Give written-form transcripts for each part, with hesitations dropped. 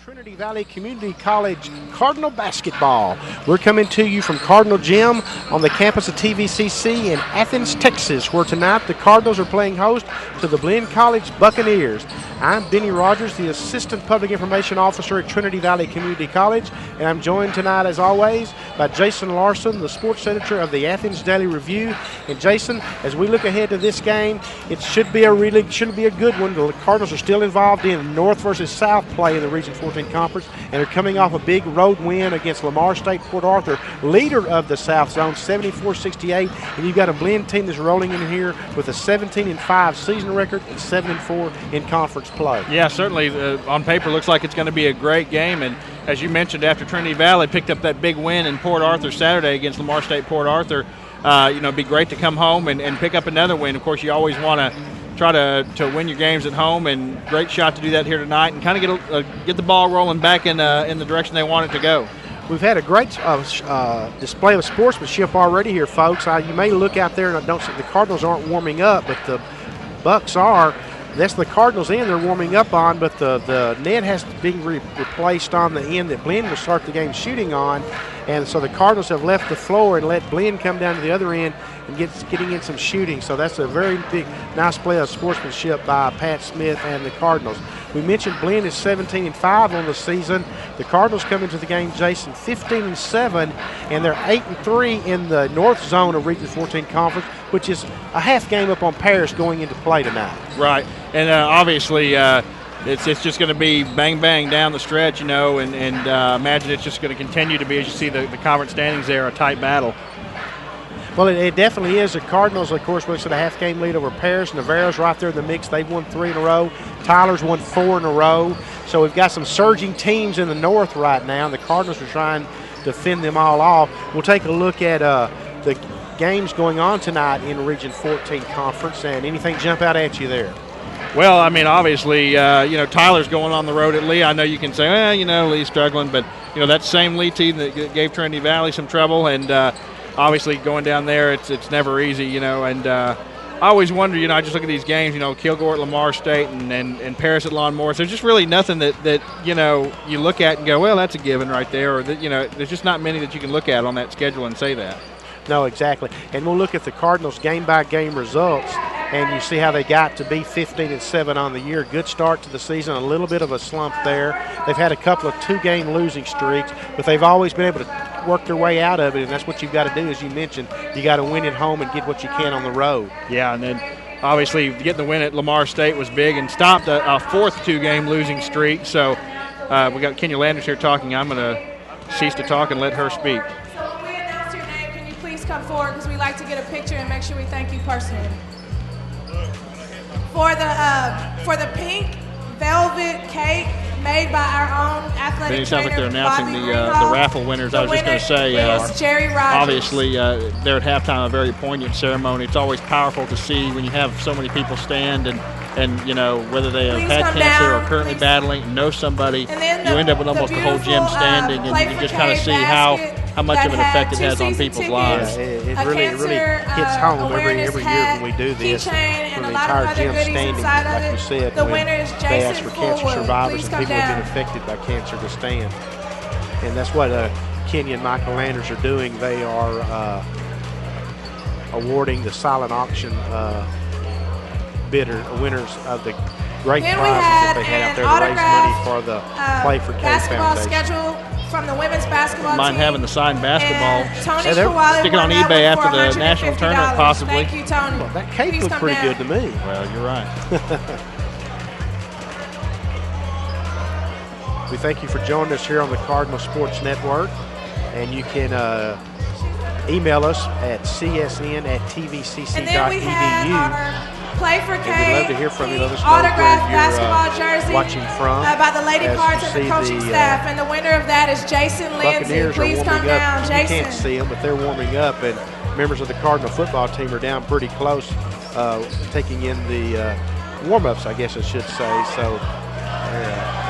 Trinity Valley Community College Cardinal basketball. We're coming to you from Cardinal Gym on the campus of TVCC in Athens, Texas, where tonight the Cardinals are playing host to the Blinn College Buccaneers. I'm Benny Rogers, the Assistant Public Information Officer at Trinity Valley Community College, and I'm joined tonight, as always, by Jason Larson, the sports editor of the Athens Daily Review. And Jason, as we look ahead to this game, it should be a good one. The Cardinals are still involved in North versus South play in the Region 14 Conference, and they're coming off a big road win against Lamar State Port Arthur, leader of the South Zone, 74-68. And you've got a Blinn team that's rolling in here with a 17-5 season record and 7-4 in conference play. Yeah, certainly on paper looks like it's going to be a great game. And as you mentioned, after Trinity Valley picked up that big win in Port Arthur Saturday against Lamar State Port Arthur, it'd be great to come home and pick up another win. Of course, you always want to try to win your games at home, and great shot to do that here tonight and kind of get the ball rolling back in the direction they want it to go. We've had a great display of sportsmanship already here, folks. You may look out there and don't see the Cardinals aren't warming up, but the Bucks are. That's the Cardinals end they're warming up on, but the net has been replaced on the end that Blinn will start the game shooting on. And so the Cardinals have left the floor and let Blinn come down to the other end and getting in some shooting. So that's a very nice display of sportsmanship by Pat Smith and the Cardinals. We mentioned Blinn is 17-5 on the season. The Cardinals come into the game, Jason, 15-7, and they're 8-3 in the North Zone of Region 14 Conference, which is a half game up on Paris going into play tonight. Right, and obviously it's just going to be bang bang down the stretch, and imagine it's just going to continue to be, as you see the conference standings there, a tight battle. Well, it definitely is. The Cardinals, of course, looks at a half-game lead over Paris. Navarro's right there in the mix. They've won 3 in a row. Tyler's won 4 in a row. So we've got some surging teams in the North right now, and the Cardinals are trying to fend them all off. We'll take a look at the games going on tonight in Region 14 Conference, and anything jump out at you there? Well, I mean, obviously, Tyler's going on the road at Lee. I know you can say, Lee's struggling, but, that same Lee team that gave Trinity Valley some trouble, and obviously going down there, it's never easy, and I always wonder, I just look at these games, Kilgore at Lamar State and Paris at Lawn Morris. There's just really nothing that you look at and go, well, that's a given right there, or there's just not many that you can look at on that schedule and say that. No, exactly. And we'll look at the Cardinals' game-by-game results, and you see how they got to be 15-7 on the year. Good start to the season, a little bit of a slump there. They've had a couple of 2-game losing streaks, but they've always been able to work their way out of it, and that's what you've got to do, as you mentioned. You got to win at home and get what you can on the road. Yeah, and then obviously getting the win at Lamar State was big and stopped a fourth 2-game losing streak. So we got Kenya Landers here talking. I'm going to cease to talk and let her speak. Come forward because we like to get a picture and make sure we thank you personally. For the pink velvet cake made by our own athletic trainer. It sounds like they're announcing the raffle winners. I was just going to say, Jerry Rogers. Obviously, they're at halftime, a very poignant ceremony. It's always powerful to see when you have so many people stand and whether they have had cancer or currently battling, know somebody, you end up with almost the whole gym standing, and you can just kind of see how how much of an effect it has on people's lives. Yeah, it really hits home every year when we do this. When the entire gym standing, like you said, when they ask for cancer survivors and people have been affected by cancer to stand. And that's what Kenya and Michael Landers are doing. They are awarding the silent auction winners of the great prizes that they had out there to raise money for the Play for K basketball Foundation. schedule from the women's basketball Mind team. having the signed basketball. Tony Kawali Stick it on won that eBay one after for the national $150. tournament, possibly. Thank you, Tony. Well, that cape Please looks come pretty down. good to me. Well, you're right. We thank you for joining us here on the Cardinal Sports Network, and you can email us at csn@tvcc.edu. And then we had our Play for K. And we'd love to hear from you. Let us know autographed where you're basketball jersey watching from. by the Lady As Cards you and the see coaching the, staff. And the winner of that is Jason Lindsay. Buccaneers Please are come warming down, up. Jason. You can't see them, but they're warming up, and members of the Cardinal football team are down pretty close, taking in the warm-ups, I guess I should say. So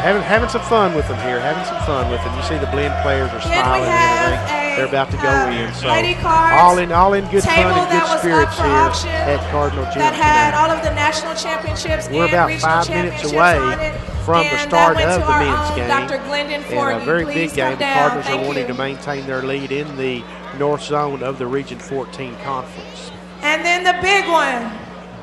having some fun with them here, You see the Blinn players are smiling and everything. They're about to go in. So Lady Cards all in good fun and that good was spirits up for here auction at Cardinal Gym that had tonight. all of the national championships We're and about regional 5 minutes championships away on it. from the And start that went of to the our men's own game. Dr. Glendon And Forgy. a very Please big game. come The down. Cardinals Thank are wanting you. to maintain their lead in the north zone of the Region 14 Conference. And then the big one.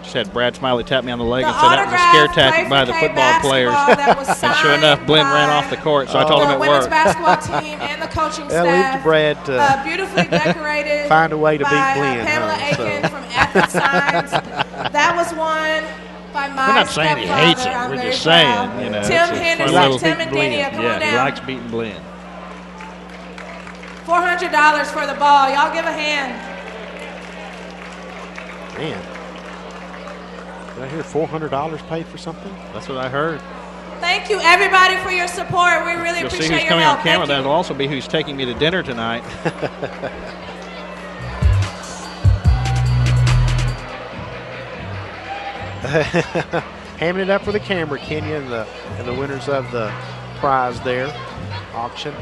Just had Brad Smiley tap me on the leg The and said that was a scare autographed tactic by Play the for K football players. basketball that was And sure enough, signed Blinn ran by off the court, so I told him the it women's worked. basketball team and the coaching Well, leave staff. to Brad to Beautifully decorated. find a way to by, beat Blinn, Pamela huh? Aiken from Athens Signs. That was won by my We're not saying he stepfather. hates him. I'm We're very just saying, proud. you know. Tim it's a fun Henderson, little- Tim and Denia, come on Yeah, he down. likes beating Blinn. $400 for the ball. Y'all give a hand. Man. Did I hear $400 paid for something? That's what I heard. Thank you, everybody, for your support. We really You'll see appreciate who's your coming help. on camera. Thank you. That'll also be who's taking me to dinner tonight. Hamming it up for the camera, Kenya, and the winners of the prize there, auction.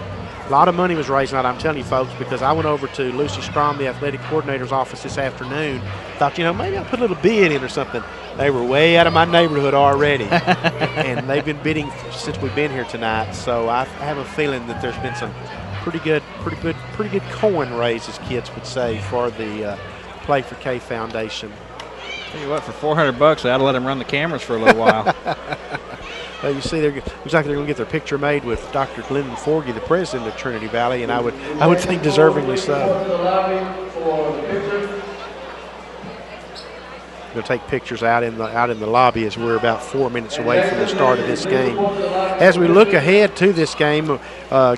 A lot of money was raised tonight, I'm telling you folks, because I went over to Lucy Strom, the athletic coordinator's office this afternoon. Thought, maybe I'll put a little bid in or something. They were way out of my neighborhood already. And they've been bidding since we've been here tonight. So I have a feeling that there's been some pretty good coin raised, as kids would say, for the Play for K Foundation. Tell you what, for $400, I ought to let him run the cameras for a little while. You see, looks like they're going to get their picture made with Dr. Glendon Forgy, the president of Trinity Valley, and I would think deservingly so. We'll take pictures out in the lobby as we're about 4 minutes away from the start of this game. As we look ahead to this game,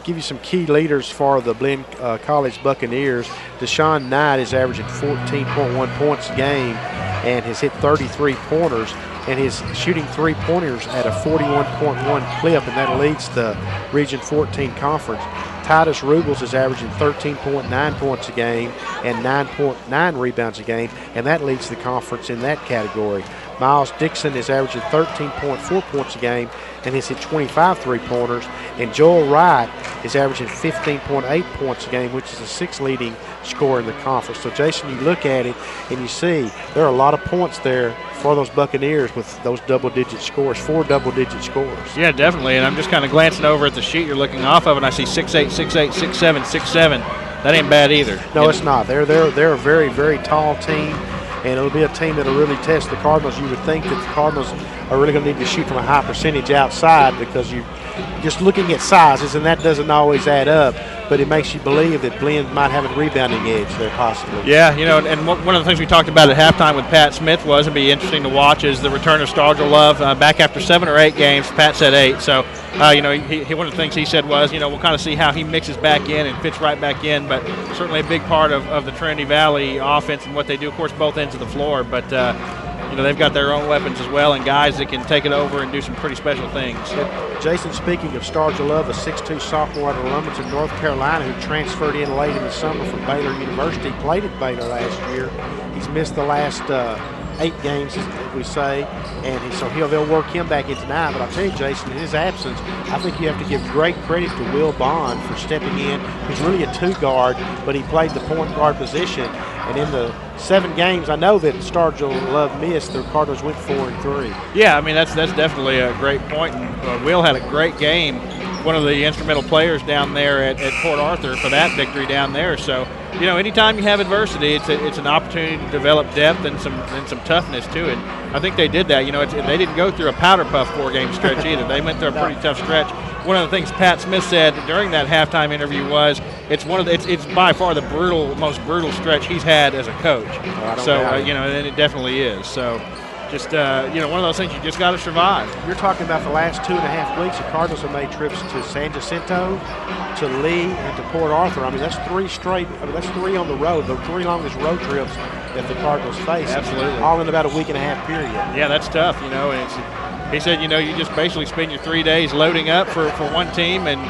give you some key leaders for the Blinn College Buccaneers. Deshaun Knight is averaging 14.1 points a game and has hit 33 pointers and is shooting three-pointers at a 41.1 clip, and that leads the Region 14 Conference. Titus Rubles is averaging 13.9 points a game and 9.9 rebounds a game, and that leads the conference in that category. Miles Dixon is averaging 13.4 points a game and has hit 25 three-pointers, and Joel Wright is averaging 15.8 points a game, which is the sixth leading scorer in the conference. So, Jason, you look at it and you see there are a lot of points there for those Buccaneers with those double-digit scores, 4 double-digit scores. Yeah, definitely. And I'm just kind of glancing over at the sheet you're looking off of, and I see 6'8", 6'8", 6'7", 6'7". That ain't bad either. No, it's not. They're a very, very tall team, and it'll be a team that'll really test the Cardinals. You would think that the Cardinals are really going to need to shoot from a high percentage outside, because you're just looking at sizes, and that doesn't always add up. But it makes you believe that Blinn might have a rebounding edge there possibly. Yeah, and one of the things we talked about at halftime with Pat Smith was, it'd be interesting to watch, is the return of Stargell Love back after 7 or 8 games. Pat said 8. So, one of the things he said was, we'll kind of see how he mixes back in and fits right back in. But certainly a big part of the Trinity Valley offense and what they do, of course, both ends of the floor. But, they've got their own weapons as well, and guys that can take it over and do some pretty special things. Jason, speaking of Stargell Love, a 6'2 sophomore out of Lumberton, North Carolina, who transferred in late in the summer from Baylor University, played at Baylor last year. He's missed the last 8 games, as we say, and they'll work him back in tonight. But I'll tell you, Jason, in his absence, I think you have to give great credit to Will Bond for stepping in. He's really a 2-guard, but he played the point guard position. And in the 7 games, I know that Stargell Love missed. The Cardinals went 4-3. Yeah, I mean that's definitely a great point. And Will had a great game. One of the instrumental players down there at Port Arthur for that victory down there. So, anytime you have adversity, it's an opportunity to develop depth and some toughness too. And I think they did that. They didn't go through a powder puff 4-game stretch either. They went through a pretty tough stretch. One of the things Pat Smith said during that halftime interview was it's by far the most brutal stretch he's had as a coach. And it definitely is. So. Just, one of those things you just got to survive. You're talking about the last 2.5 weeks. The Cardinals have made trips to San Jacinto, to Lee, and to Port Arthur. I mean, that's 3 straight. That's 3 on the road. The 3 longest road trips that the Cardinals face. Absolutely. All in about a 1.5 period. Yeah, that's tough, And he said, you just basically spend your 3 days loading up for one team and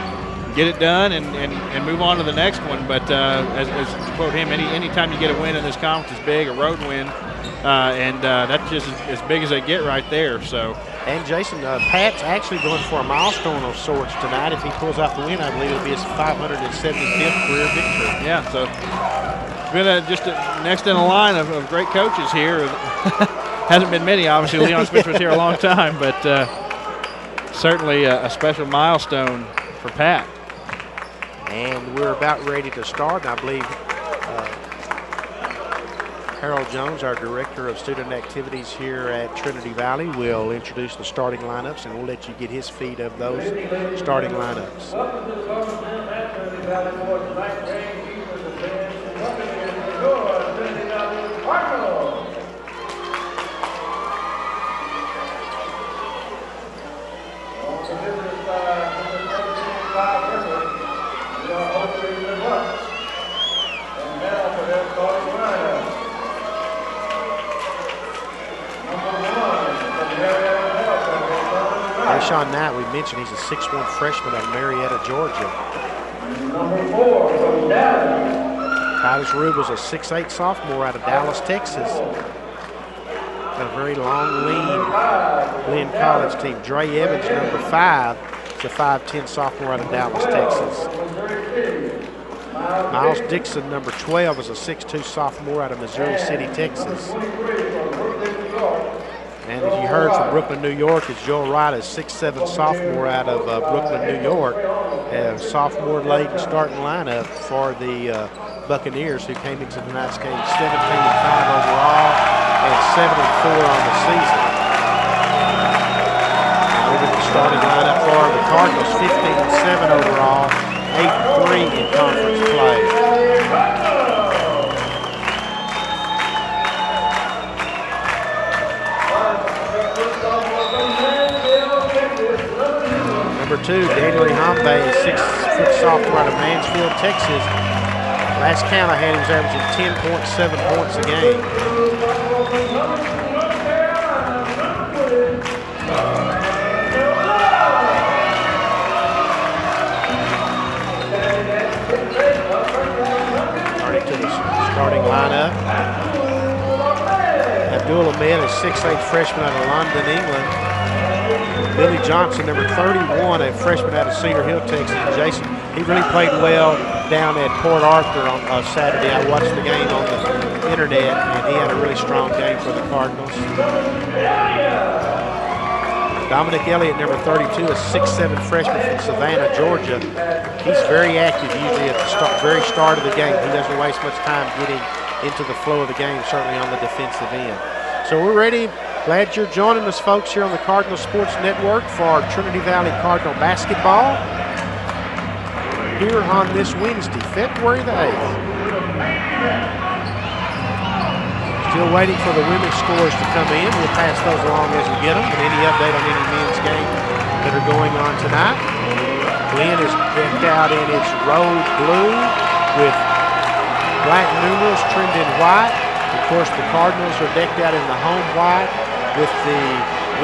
get it done and move on to the next one. But as to quote him, any time you get a win in this conference is big, a road win. That's just as big as they get right there. So, and Jason, Pat's actually going for a milestone of sorts tonight. If he pulls out the win, I believe it'll be his 575th career victory. Yeah, so it's been just next in a line of great coaches here. Hasn't been many, obviously. Leon Smith was here a long time, but certainly a special milestone for Pat. And we're about ready to start, and I believe Harold Jones, our Director of Student Activities here at Trinity Valley, will introduce the starting lineups, and we'll let you get his feed of those starting lineups. Sean Knight, we mentioned he's a 6'1" freshman out of Marietta, Georgia. Number 4 from Dallas. Titus Rube was a 6'8" sophomore out of Dallas, Texas. Got a very long, lean Blinn College team. Dre Evans, number 5, is a 5'10" sophomore out of Dallas, Texas. Miles Dixon, number 12, is a 6'2" sophomore out of Missouri City, Texas. And as you heard from Brooklyn, New York, is Joel Wright, a 6'7" sophomore out of Brooklyn, New York. A sophomore late in starting lineup for the Buccaneers, who came into tonight's game 17-5 overall and 7-4 on the season. Look at the starting lineup for the Cardinals, 15-7 overall, 8-3 in conference play. Number 2, Daniel Hambe, 6-foot sophomore out of Mansfield, Texas. Last count I had, he was averaging 10.7 points a game. Starting to the starting lineup. Abdul Ahmed, a 6'8" freshman out of London, England. Billy Johnson, number 31, a freshman out of Cedar Hill, Texas. Jason, he really played well down at Port Arthur on Saturday. I watched the game on the internet, and he had a really strong game for the Cardinals. Dominic Elliott, number 32, a 6'7" freshman from Savannah, Georgia. He's very active usually at the very start of the game. He doesn't waste much time getting into the flow of the game, certainly on the defensive end. So we're ready. Glad you're joining us, folks, here on the Cardinal Sports Network for Trinity Valley Cardinal basketball here on this Wednesday, February the 8th. Still waiting for the women's scores to come in. We'll pass those along as we get them. And any update on any men's game that are going on tonight. Blinn is decked out in its road blue with black numerals trimmed in white. Of course, the Cardinals are decked out in the home white with the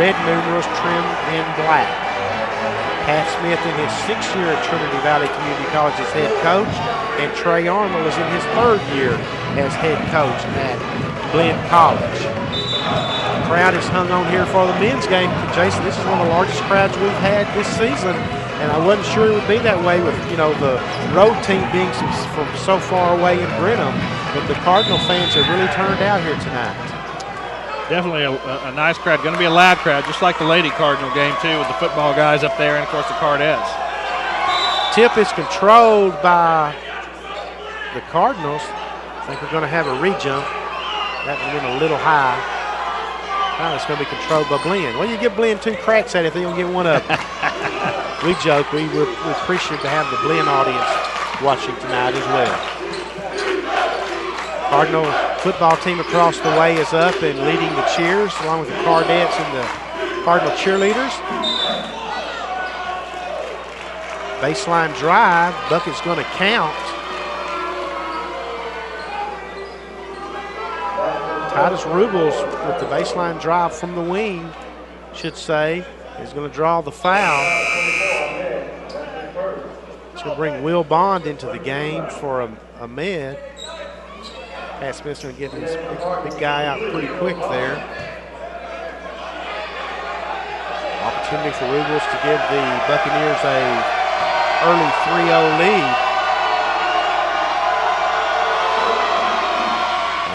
red numerals trimmed in black. Pat Smith in his 6th year at Trinity Valley Community College as head coach, and Trey Arnold is in his 3rd year as head coach at Blinn College. Crowd is hung on here for the men's game. Jason, this is one of the largest crowds we've had this season, and I wasn't sure it would be that way with, you know, the road team being from so far away in Brenham, but the Cardinal fans have really turned out here tonight. Definitely a nice crowd. Going to be a loud crowd, just like the Lady Cardinal game, too, with the football guys up there and, of course, the Cardettes. Tip is controlled by the Cardinals. I think we're going to have a re-jump. That one went a little high. Now it's going to be controlled by Blinn. Well, you give Blinn 2 cracks at it if they don't get one up. We joke. We appreciate to have the Blinn audience watching tonight as well. Cardinal football team across the way is up and leading the cheers along with the Cardettes and the Cardinal cheerleaders. Baseline drive. Bucket's going to count. Titus Rubles with the baseline drive from the wing, should say, is going to draw the foul. It's going to bring Will Bond into the game for a mid. Pat Smith's going to get his big guy out pretty quick there. Opportunity for Rubles to give the Buccaneers a early 3-0 lead.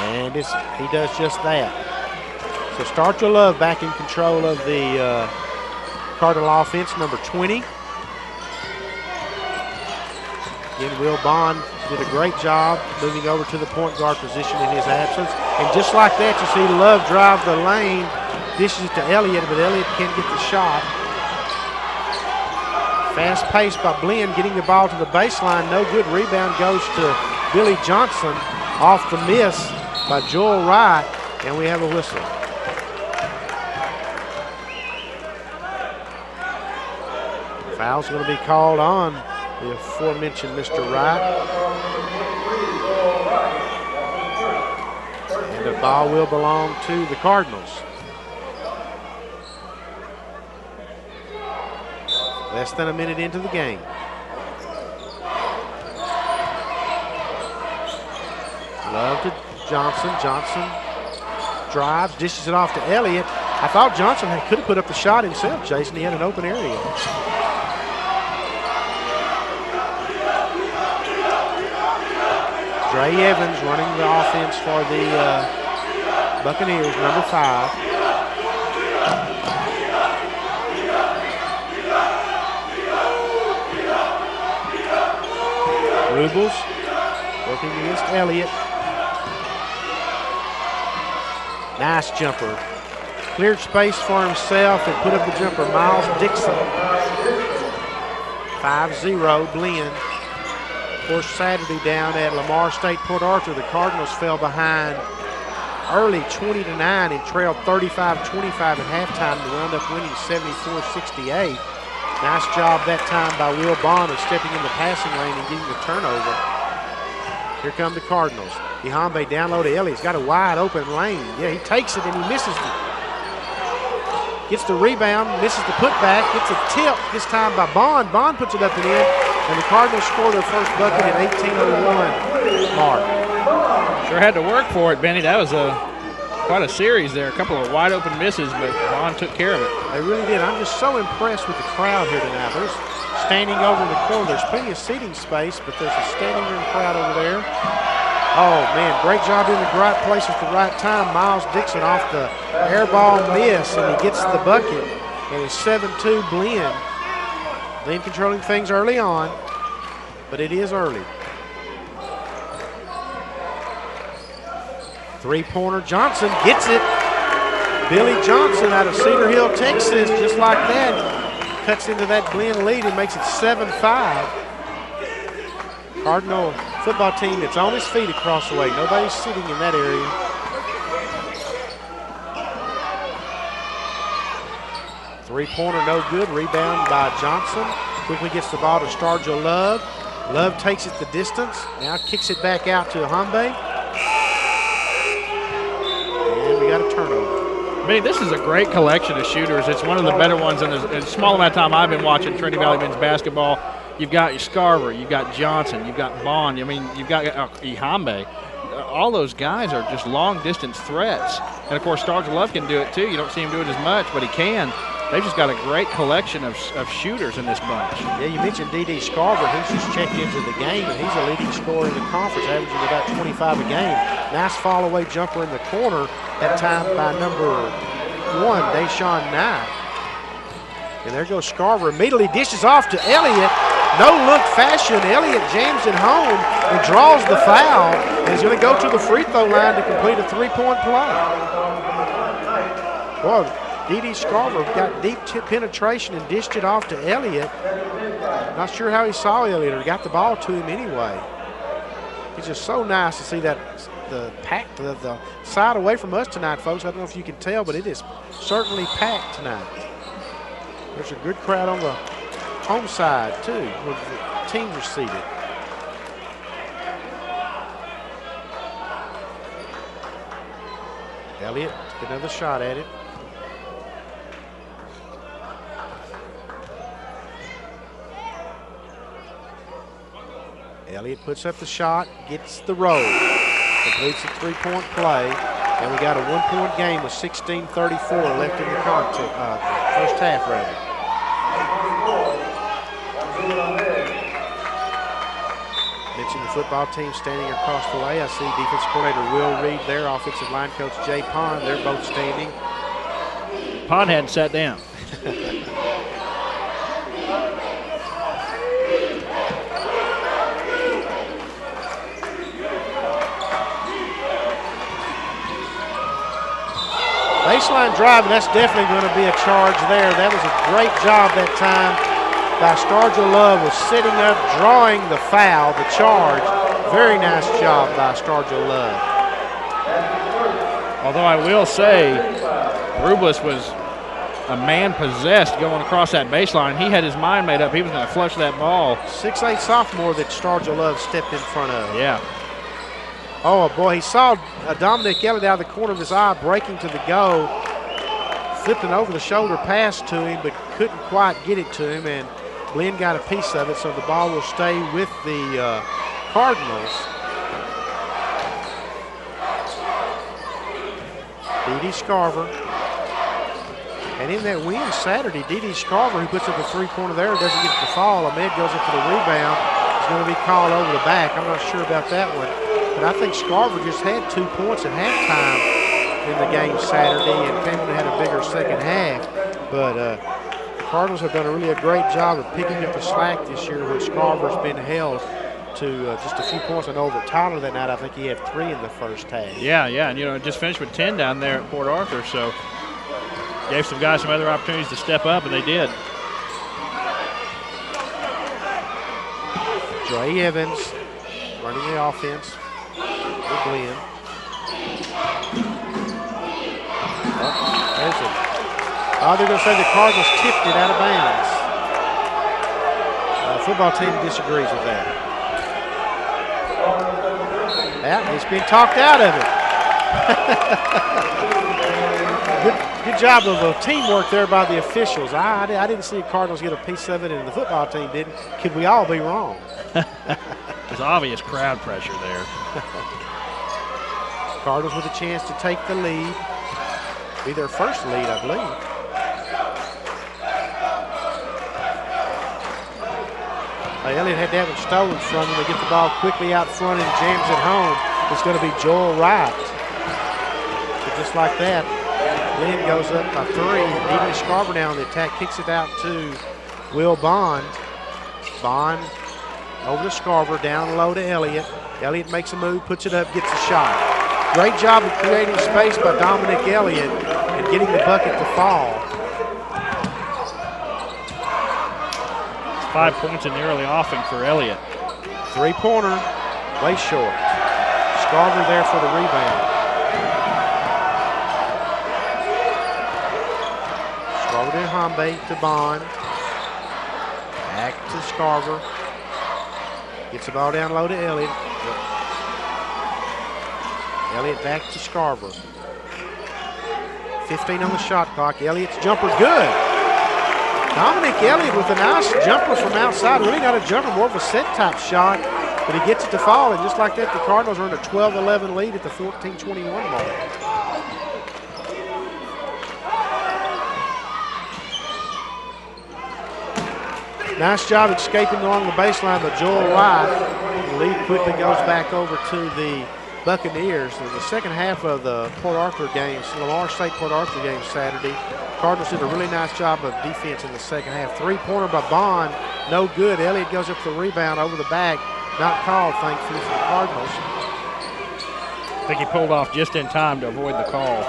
And he does just that. So Starcher Love back in control of the Cardinal offense, number 20. Again, Will Bond did a great job moving over to the point guard position in his absence. And just like that, you see Love drive the lane, dishes to Elliott, but Elliott can't get the shot. Fast pace by Blinn, getting the ball to the baseline. No good. Rebound goes to Billy Johnson off the miss by Joel Wright, and we have a whistle. Foul's going to be called on the aforementioned Mr. Wright. And the ball will belong to the Cardinals. Less than a minute into the game. Love to Johnson. Johnson drives, dishes it off to Elliott. I thought Johnson could have put up the shot himself, Jason. He had an open area. Dre Evans running the offense for the Buccaneers, number 5. Rubles working against Elliott. Nice jumper. Cleared space for himself and put up the jumper. Miles Dixon. 5-0 Blinn. Of course, Saturday down at Lamar State Port Arthur, the Cardinals fell behind early 20-9 and trailed 35-25 at halftime to wound up winning 74-68. Nice job that time by Will Bond of stepping in the passing lane and getting the turnover. Here come the Cardinals. Ihambe down low to Elliott. He's got a wide open lane. Yeah, he takes it and he misses it. Gets the rebound, misses the putback, gets a tip this time by Bond. Bond puts it up and in, and the Cardinals score their first bucket at 18:01 mark. Sure had to work for it, Benny. That was quite a series there. A couple of wide open misses, but Bond took care of it. They really did. I'm just so impressed with the crowd here tonight. There's standing over in the corner. There's plenty of seating space, but there's a standing room crowd over there. Oh, man, great job in the right place at the right time. Miles Dixon off the air ball miss, and he gets the bucket. And it's 7-2 Blinn. Blinn controlling things early on, but it is early. Three-pointer, Johnson gets it. Billy Johnson out of Cedar Hill, Texas, just like that, cuts into that Blinn lead and makes it 7-5. Cardinal football team that's on his feet across the way. Nobody's sitting in that area. Three-pointer, no good. Rebound by Johnson. Quickly gets the ball to Stargell Love. Love takes it the distance. Now kicks it back out to Ihambe. And we got a turnover. Benny, this is a great collection of shooters. It's one of the better ones in a small amount of time I've been watching Trinity Valley men's basketball. You've got Scarver, you've got Johnson, you've got Bond. I mean, you've got Ihambe. all those guys are just long-distance threats. And, of course, Starge Love can do it, too. You don't see him do it as much, but he can. They've just got a great collection of shooters in this bunch. Yeah, you mentioned D.D. Scarver. He's just checked into the game, and he's a leading scorer in the conference, averaging about 25 a game. Nice fall-away jumper in the corner, that time by number 1, Deshaun Knight. And there goes Scarver. Immediately dishes off to Elliott. No-look fashion. Elliott jams it home and draws the foul. And he's going to go to the free throw line to complete a 3-point play. Well, D.D. Scarver got deep penetration and dished it off to Elliott. Not sure how he saw Elliott or got the ball to him anyway. It's just so nice to see that the side away from us tonight, folks. I don't know if you can tell, but it is certainly packed tonight. There's a good crowd on the home side, too, where the teams are seated. Elliott, get another shot at it. Elliott puts up the shot, gets the roll, completes a 3-point play, and we got a 1-point game with 16:34 left in the first half, rather. Mentioned the football team standing across the way. I see defensive coordinator Will Reed there, offensive line coach Jay Pond. They're both standing. Pond hadn't sat down. Baseline drive, and that's definitely going to be a charge there. That was a great job that time by Starger Love, was sitting up, drawing the foul, the charge. Very nice job by Starger Love. Although I will say, Rubles was a man possessed going across that baseline. He had his mind made up. He was going to flush that ball. 6'8" sophomore that Starger Love stepped in front of. Yeah. Oh, boy, he saw Dominic Elliott out of the corner of his eye breaking to the go. Flipped an over-the-shoulder pass to him, but couldn't quite get it to him, and Blinn got a piece of it, so the ball will stay with the Cardinals. D.D. Scarver. And in that win Saturday, D.D. Scarver, who puts up a three-pointer there, doesn't get the fall. Ahmed goes up for the rebound. It's going to be called over the back. I'm not sure about that one. But I think Scarver just had 2 points at halftime in the game Saturday and came in and had a bigger second half. But the Cardinals have done a great job of picking up the slack this year, where Scarver's been held to just a few points. I know over Tyler that night, I think he had 3 in the first half. Yeah, and just finished with 10 down there at Port Arthur, so gave some guys some other opportunities to step up, and they did. Dre Evans running the offense with Blinn. There's it. Oh, they're going to say the Cardinals tipped it out of bounds. The football team disagrees with that. Yeah, he's been talked out of it. Good job of teamwork there by the officials. I didn't see the Cardinals get a piece of it, and the football team didn't. Could we all be wrong? There's obvious crowd pressure there. Cardinals with a chance to take the lead. Be their first lead, I believe. Elliott had that one stolen from him. They get the ball quickly out front and jams it home. It's going to be Joel Wright. But just like that, Blinn goes up by 3. D.D. Scarver now on the attack, kicks it out to Will Bond. Bond over to Scarver, down low to Elliott. Elliott makes a move, puts it up, gets a shot. Great job of creating space by Dominic Elliott and getting the bucket to fall. 5 points in the early offing for Elliott. Three-pointer, way short. Scarver there for the rebound. Scarver to Hambe, to Bond. Back to Scarver. Gets the ball down low to Elliott. Elliott back to Scarver. 15 on the shot clock. Elliott's jumper good. Dominic Elliott with a nice jumper from outside. Really not a jumper, more of a set-type shot. but he gets it to fall, and just like that, the Cardinals are in a 12-11 lead at the 14-21 mark. Nice job escaping along the baseline by Joel Wright. The lead quickly goes back over to the Buccaneers. In the second half of the Port Arthur games, Lamar State Port Arthur game Saturday, Cardinals did a really nice job of defense in the second half. Three-pointer by Bond, no good. Elliott goes up for the rebound over the back. Not called, thankfully, for the Cardinals. I think he pulled off just in time to avoid the call.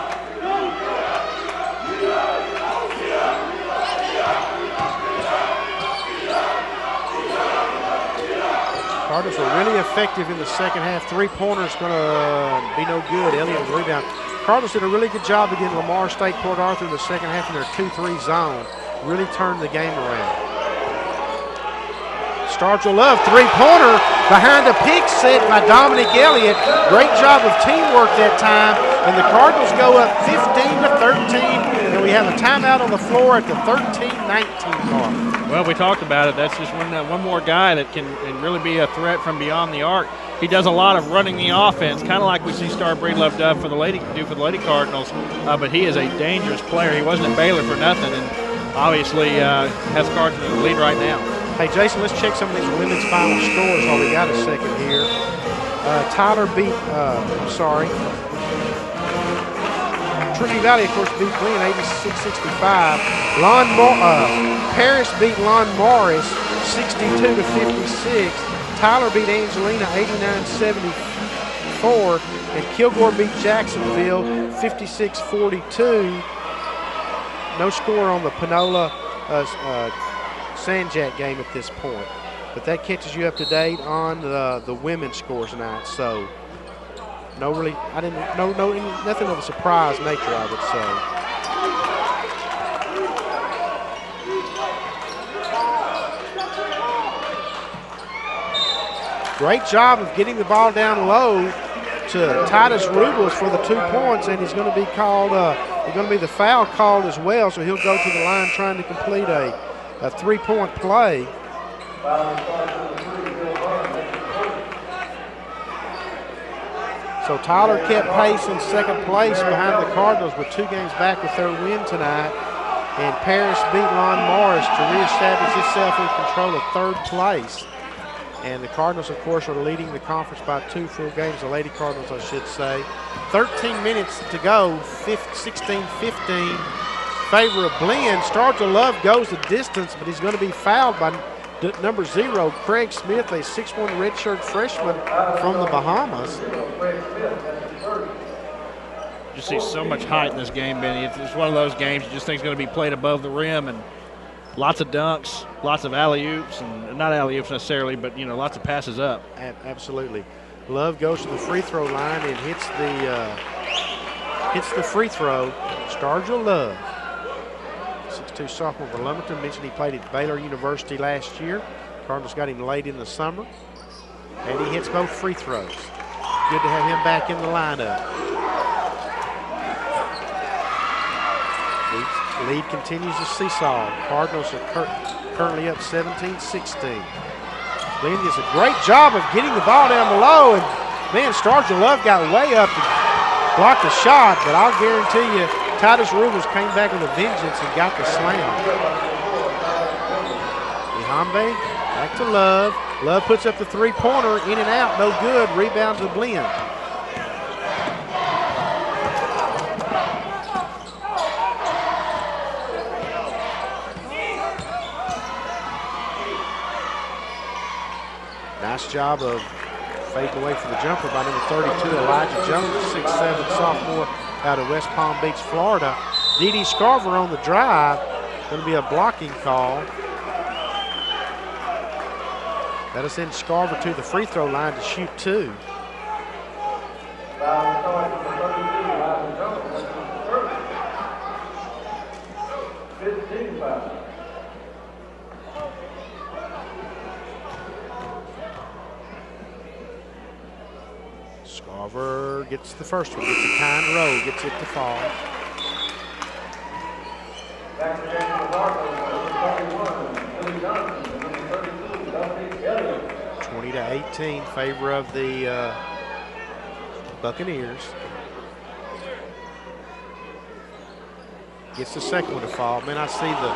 Cardinals were really effective in the second half. Three-pointer's going to be no good. Elliott with the rebound. Cardinals did a really good job against Lamar State Port Arthur in the second half in their 2-3 zone. Really turned the game around. Stargell Love, three-pointer behind a pick set by Dominic Elliott. Great job of teamwork that time. And the Cardinals go up 15-13. And we have a timeout on the floor at the 13-19 mark. Well, we talked about it. That's just one more guy that can really be a threat from beyond the arc. He does a lot of running the offense, kind of like we see Star Breedlove do for the Lady Cardinals. But he is a dangerous player. He wasn't at Baylor for nothing, and obviously has Cardinals in the lead right now. Hey, Jason, let's check some of these women's final scores while we got a second here. Tyler beat, Trinity Valley, of course, beat Blinn 86-65. Paris beat Lon Morris 62-56. Tyler beat Angelina 89-74. And Kilgore beat Jacksonville 56-42. No score on the Panola Sanjak game at this point. But that catches you up to date on the women's scores tonight. So nothing of a surprise nature, I would say. Great job of getting the ball down low to Titus Rubles for the 2 points, and he's going to be called. He's going to be the foul called as well, so he'll go to the line trying to complete a 3-point play. So Tyler kept pace in second place behind the Cardinals with 2 games back with their win tonight. And Paris beat Lon Morris to reestablish itself in control of third place. And the Cardinals, of course, are leading the conference by 2 full games. The Lady Cardinals, I should say. 13 minutes to go, 16-15. Favor of Blinn. Stargell Love goes the distance, but he's going to be fouled by number 0, Craig Smith, a 6'1" redshirt freshman from the Bahamas. You see so much height in this game, Benny. It's one of those games you just think is going to be played above the rim, and lots of dunks, lots of alley-oops, and not alley-oops necessarily, but lots of passes up. Absolutely. Love goes to the free throw line and hits the free throw. Stargell Love, 6'2" sophomore for Lumberton. Mentioned he played at Baylor University last year. Cardinals got him late in the summer, and he hits both free throws. Good to have him back in the lineup. Lead continues to seesaw. Cardinals are currently up 17-16. Blinn does a great job of getting the ball down below, and man, Stargell Love got way up to block the shot, but I'll guarantee you Titus Rubles came back with a vengeance and got the slam. Ihambe back to Love. Love puts up the 3-pointer, in and out, no good. Rebound to Blinn. Nice job of fading away for the jumper by number 32, Elijah Jones, 6'7" sophomore out of West Palm Beach, Florida. D.D. Scarver on the drive. Going to be a blocking call. That'll send Scarver to the free throw line to shoot 2. Scarver gets the first one, gets a kind row, gets it to fall. 28 20-18 in favor of the Buccaneers. Gets the second one to fall. Man, I see the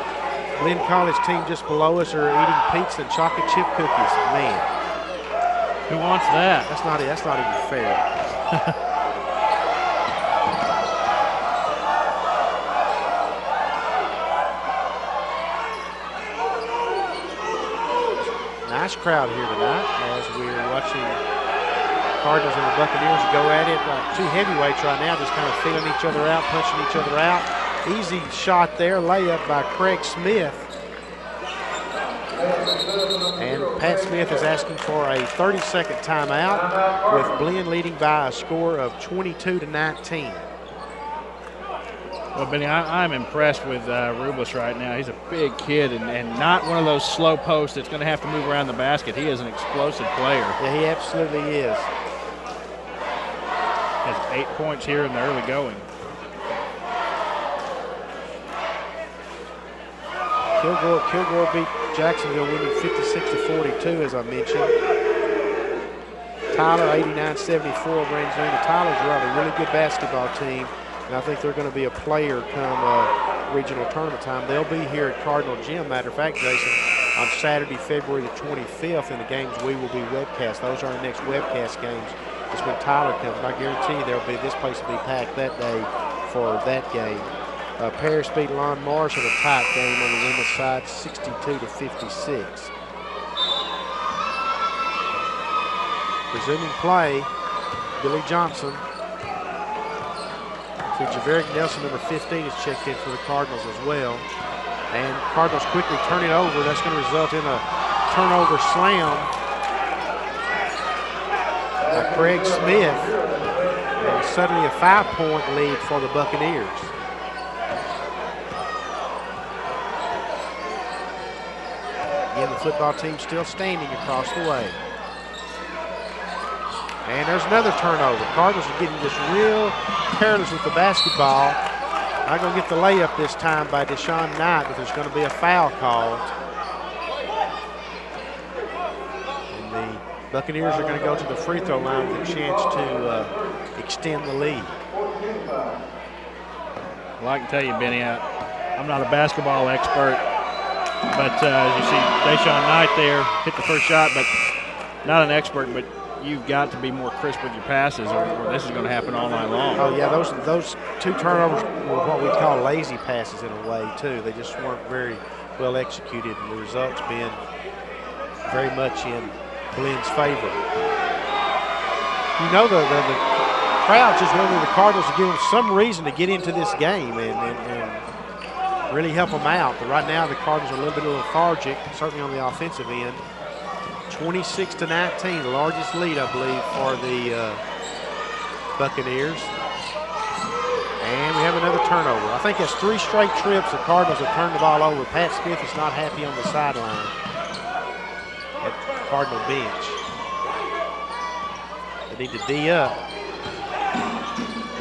Blinn College team just below us are eating pizza and chocolate chip cookies. Man, who wants that? That's not even fair. Nice crowd here tonight as we're watching Cardinals and the Buccaneers go at it like two heavyweights right now, just kind of feeling each other out, punching each other out. Easy shot there, layup by Craig Smith. And Pat Smith is asking for a 30-second timeout with Blinn leading by a score of 22-19. Well, Benny, I'm impressed with Rubles right now. He's a big kid and not one of those slow posts that's going to have to move around the basket. He is an explosive player. Yeah, he absolutely is. Has 8 points here in the early going. Kilgore beat Jacksonville winning 56-42, as I mentioned. Tyler 89-74 brings in. Tyler's run a really good basketball team, and I think they're going to be a player come regional tournament time. They'll be here at Cardinal Gym. Matter of fact, Jason, on Saturday, February the 25th, and the games we will be webcast. Those are our next webcast games. It's when Tyler comes. And I guarantee you this place will be packed that day for that game. Paris beat Lon Morris in a tight game on the women's side, 62-56. Resuming play, Billy Johnson. So Javerick Nelson, number 15, is checked in for the Cardinals as well. And Cardinals quickly turn it over. That's going to result in a turnover slam by Craig Smith. And suddenly a 5-point lead for the Buccaneers. Again, the football team still standing across the way. And there's another turnover. Cardinals are getting just real careless with the basketball. Not going to get the layup this time by Deshaun Knight, but there's going to be a foul called. And the Buccaneers are going to go to the free throw line with a chance to extend the lead. Well, I can tell you, Benny, I'm not a basketball expert, but as you see, Deshaun Knight there hit the first shot, but not an expert, but you've got to be more crisp with your passes or this is going to happen all night long. Oh, yeah, those two turnovers were what we call lazy passes in a way, too. They just weren't very well executed, and the results being very much in Blinn's favor. You know, the crowd just wanted the Cardinals to give them some reason to get into this game and really help them out. But right now, the Cardinals are a little bit lethargic, certainly on the offensive end. 26-19, the largest lead, I believe, for the Buccaneers. And we have another turnover. I think that's 3 straight trips the Cardinals have turned the ball over. Pat Smith is not happy on the sideline at the Cardinal bench. They need to D up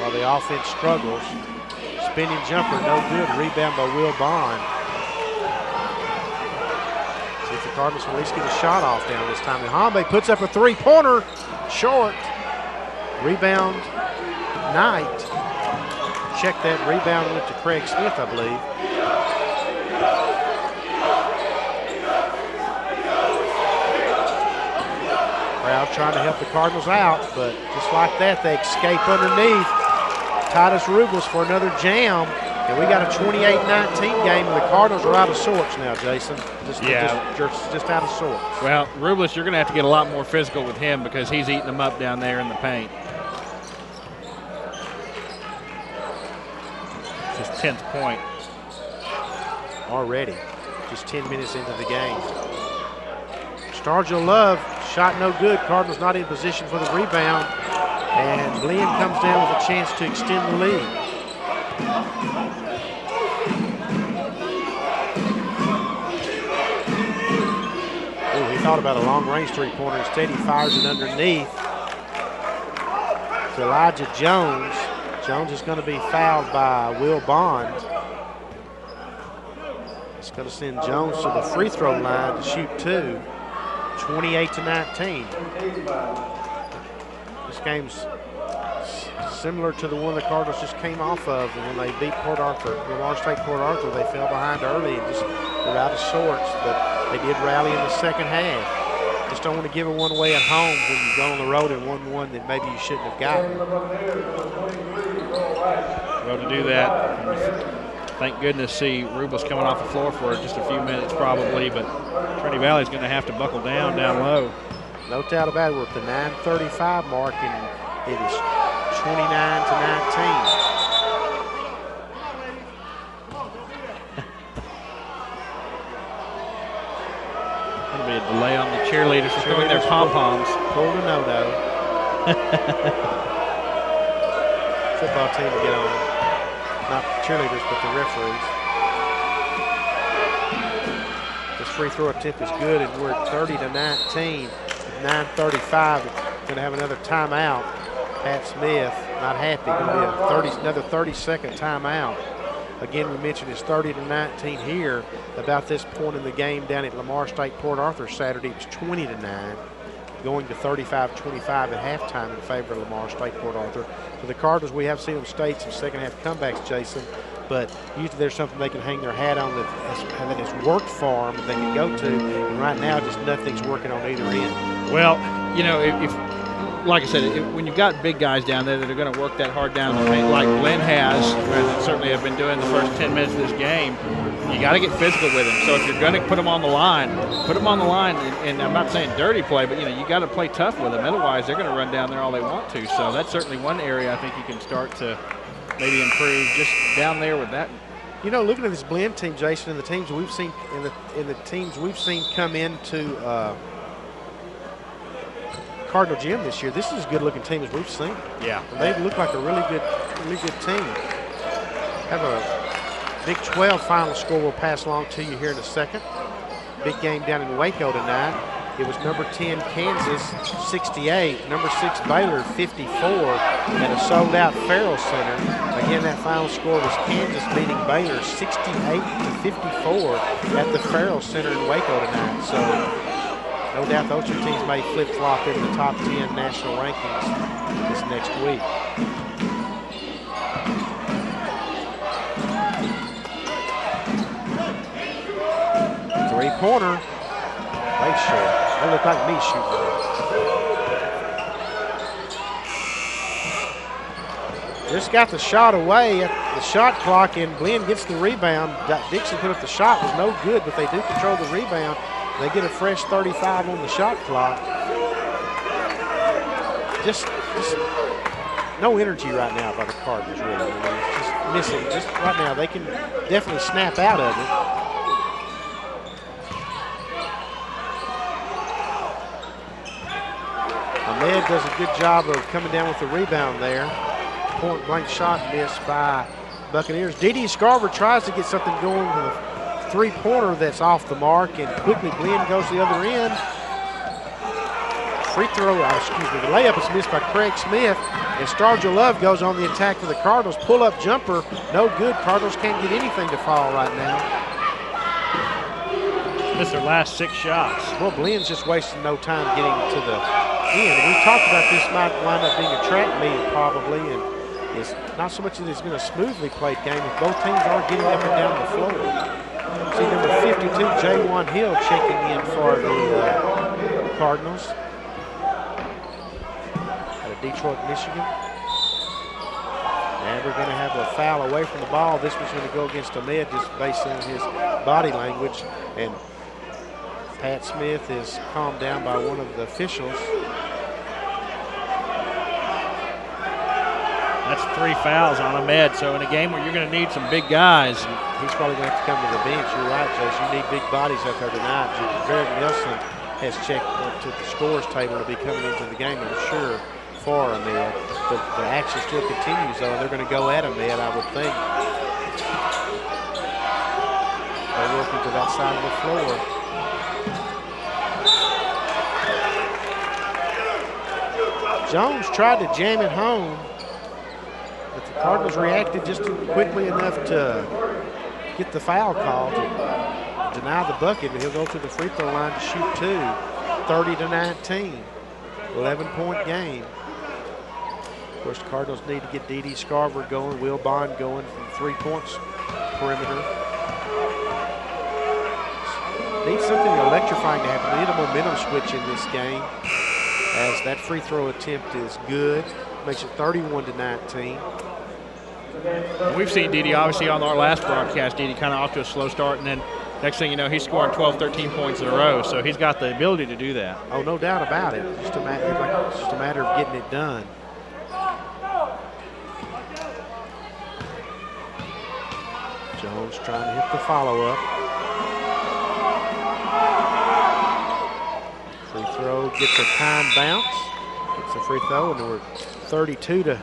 while the offense struggles. Spinning jumper, no good. Rebound by Will Bond. See if the Cardinals will at least get a shot off down this time. And Hambe puts up a 3-pointer, short. Rebound, Knight. Check that. Rebound went to Craig Smith, I believe. Crowd trying to help the Cardinals out, but just like that, they escape underneath. Titus Rubles for another jam. And we got a 28-19 game, and the Cardinals are out of sorts now, Jason. Just out of sorts. Well, Rubles, you're going to have to get a lot more physical with him because he's eating them up down there in the paint. It's his 10th point. Already, just 10 minutes into the game. Stargell Love, shot no good. Cardinals not in position for the rebound. And Blinn comes down with a chance to extend the lead. Oh, he thought about a long-range three-pointer. Instead, he fires it underneath to Elijah Jones. Jones is going to be fouled by Will Bond. It's going to send Jones to the free throw line to shoot 2. 28-19. This game's similar to the one the Cardinals just came off of when they beat Port Arthur, Lamar State Port Arthur. They fell behind early and just were out of sorts, but they did rally in the second half. Just don't want to give it one away at home when you go on the road and won one that maybe you shouldn't have gotten. Well, to do that, thank goodness see Rubel's coming off the floor for just a few minutes probably, but Trinity Valley's going to have to buckle down low. No doubt about it. We're at the 9:35 mark, and it is 29-19. There'll be a delay on the cheerleaders for throwing their pom-poms. Pulled a no-no. Football team to get on. Not the cheerleaders, but the referees. This free throw attempt is good, and we're at 30-19. With 9:35, going to have another timeout. Pat Smith, not happy. Going to be another 30-second timeout. Again, we mentioned it's 30-19 here. About this point in the game down at Lamar State Port Arthur Saturday, it was 20-9, going to 35-25 at halftime in favor of Lamar State Port Arthur. For the Cardinals, we have seen them state some second half comebacks, Jason, but usually there's something they can hang their hat on that has worked for them that they can go to, and right now just nothing's working on either end. Well, you know, if like I said, when you've got big guys down there that are going to work that hard down the paint, like Blinn has, and certainly have been doing the first 10 minutes of this game, you got to get physical with him. So if you're going to put him on the line, put him on the line. And I'm not saying dirty play, but you got to play tough with them. Otherwise, they're going to run down there all they want to. So that's certainly one area I think you can start to maybe improve just down there with that. You know, looking at this Blinn team, Jason, and the teams we've seen in the teams we've seen come into Cardinal Gym this year, this is as good-looking team as we've seen. Yeah, they look like a really good team. Have a Big 12 final score we'll pass along to you here in a second. Big game down in Waco tonight. It was number 10 Kansas 68, number 6 Baylor 54 at a sold-out Farrell Center. Again, that final score was Kansas beating Baylor 68-54 at the Farrell Center in Waco tonight. So no doubt those two teams may flip-flop into the top 10 national rankings this next week. Three-pointer. Way short. They look like me shooting it. Just got the shot away at the shot clock, and Blinn gets the rebound. Dixon put up the shot, was no good, but they do control the rebound. They get a fresh 35 on the shot clock. Just no energy right now by the Cardinals, really. I mean, it's just missing. Just right now, they can definitely snap out of it. Ahmed does a good job of coming down with the rebound there. Point blank shot missed by Buccaneers. D.D. Scarver tries to get something going with a three-pointer that's off the mark, and quickly Blinn goes to the other end. The layup is missed by Craig Smith, and Stargell Love goes on the attack for the Cardinals. Pull-up jumper, no good. Cardinals can't get anything to fall right now. Missed their last 6 shots. Well, Blinn's just wasting no time getting to the end. We talked about this might wind up being a track meet probably, and it's not so much that it's been a smoothly played game if both teams are getting up and down the floor. See number 52, J1 Hill, checking in for the Cardinals out of Detroit, Michigan. And we're going to have a foul away from the ball. This one's going to go against Ahmed just based on his body language. And Pat Smith is calmed down by one of the officials. That's 3 fouls on Ahmed. So in a game where you're going to need some big guys, he's probably going to have to come to the bench. You're right, Jason. You need big bodies out there tonight. Jared Nelson has checked to the scores table to be coming into the game, I'm sure, for Ahmed. But the action still continues, though. They're going to go at Ahmed, I would think. They're working to that side of the floor. Jones tried to jam it home, but the Cardinals reacted just quickly enough to get the foul call to deny the bucket, but he'll go to the free throw line to shoot 2. 30-19. 11-point game. Of course, the Cardinals need to get D.D. Scarver going, Will Bond going from 3 points perimeter. Need something electrifying to happen. They need a momentum switch in this game, as that free throw attempt is good. Makes it 31-19. We've seen D.D. obviously on our last broadcast. D.D. kind of off to a slow start, and then next thing you know, he's scoring 12, 13 points in a row. So he's got the ability to do that. Oh, no doubt about it. It's just a matter of getting it done. Jones trying to hit the follow-up. Free throw gets a time bounce. Gets a free throw, and we're 32-19.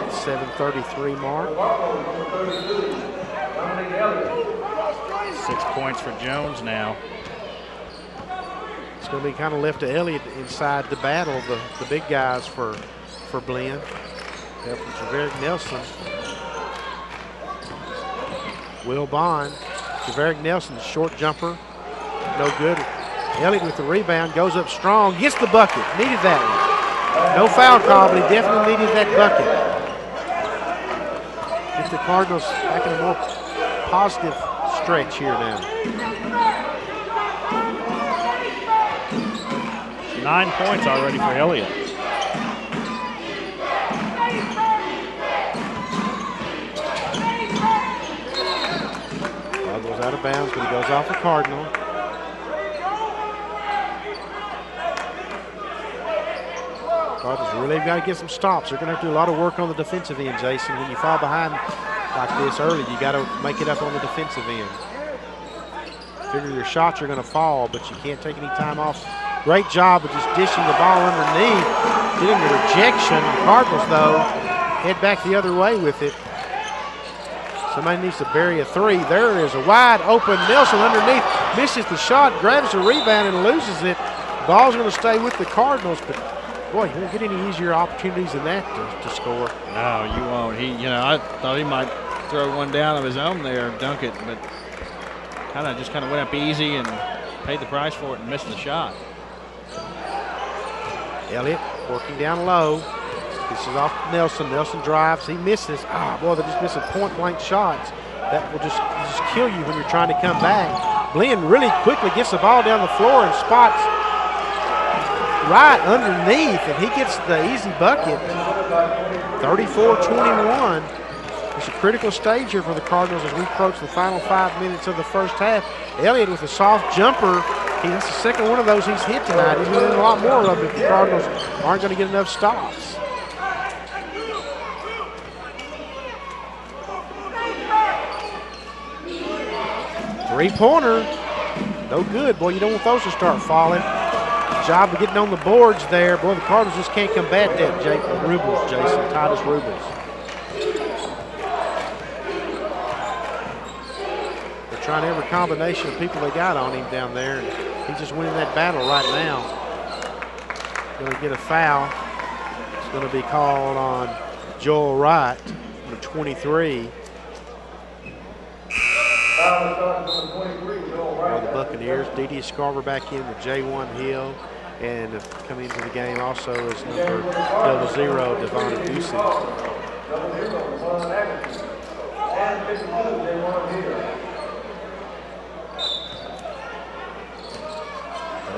7:33 mark. 6 points for Jones now. It's going to be kind of left to Elliott inside the battle, the big guys for Blinn. Help from Javaric Nelson. Will Bond. Javaric Nelson, short jumper. No good. Elliott with the rebound, goes up strong, gets the bucket. Needed that one. No foul call, but he definitely needed that bucket. Get the Cardinals back in a more positive stretch here now. 9 points already for Elliott. Ball goes out of bounds, but he goes off a Cardinal. Cardinals really got to get some stops. They're going to have to do a lot of work on the defensive end, Jason. When you fall behind like this early, you got to make it up on the defensive end. Figure your shots are going to fall, but you can't take any time off. Great job of just dishing the ball underneath, getting the rejection. The Cardinals, though, head back the other way with it. Somebody needs to bury a 3. There is a wide open Nelson underneath. Misses the shot, grabs the rebound, and loses it. Ball's going to stay with the Cardinals, but boy, you won't get any easier opportunities than that to score. No, you won't. I thought he might throw one down of his own there, dunk it, but kind of went up easy and paid the price for it and missed the shot. Elliott working down low. This is off Nelson. Nelson drives. He misses. Boy, they're just missing point-blank shots. That will just kill you when you're trying to come back. Blinn really quickly gets the ball down the floor and spots right underneath, and he gets the easy bucket. 34-21. It's a critical stage here for the Cardinals as we approach the final 5 minutes of the first half. Elliott with a soft jumper. That's the second one of those he's hit tonight. He's hitting a lot more of them if the Cardinals aren't going to get enough stops. Three-pointer. No good. Boy, you don't want those to start falling. Job of getting on the boards there. Boy, the Cardinals just can't combat that. Titus Rubles. They're trying every combination of people they got on him down there, and he's just winning that battle right now. Going to get a foul. It's going to be called on Joel Wright, number 23. For the Buccaneers, D.D. Scarver back in with J1 Hill, and coming into the game also is number 0, Devon Ducey.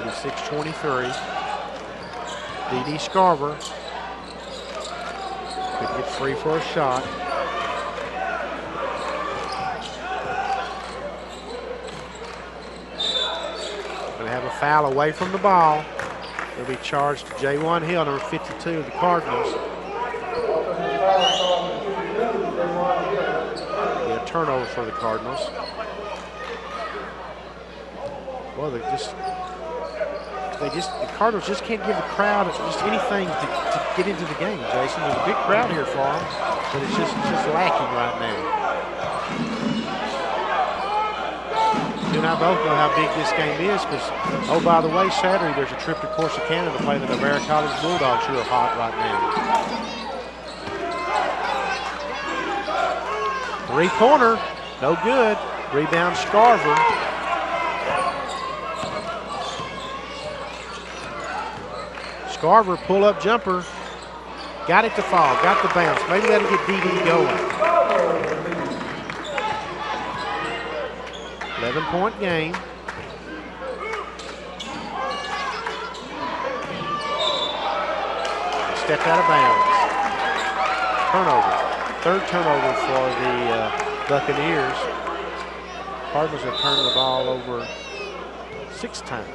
36-23. D.D. Scarver could get free for a shot. Going to have a foul away from the ball. It'll be charged to J1 Hill, number 52 of the Cardinals. Be a turnover for the Cardinals. Well, the Cardinals just can't give the crowd just anything to get into the game, Jason. There's a big crowd here for them, but it's just lacking right now. You and I both know how big this game is because, oh, by the way, Saturday there's a trip to Corsicana to play the Navarre College Bulldogs, who are hot right now. Three-pointer, No good. Rebound Scarver. Scarver pull-up jumper. Got it to fall. Got the bounce. Maybe that'll get DD going. 11-point game. Stepped out of bounds. Turnover. Third turnover for the Buccaneers. Cardinals have turned the ball over 6 times.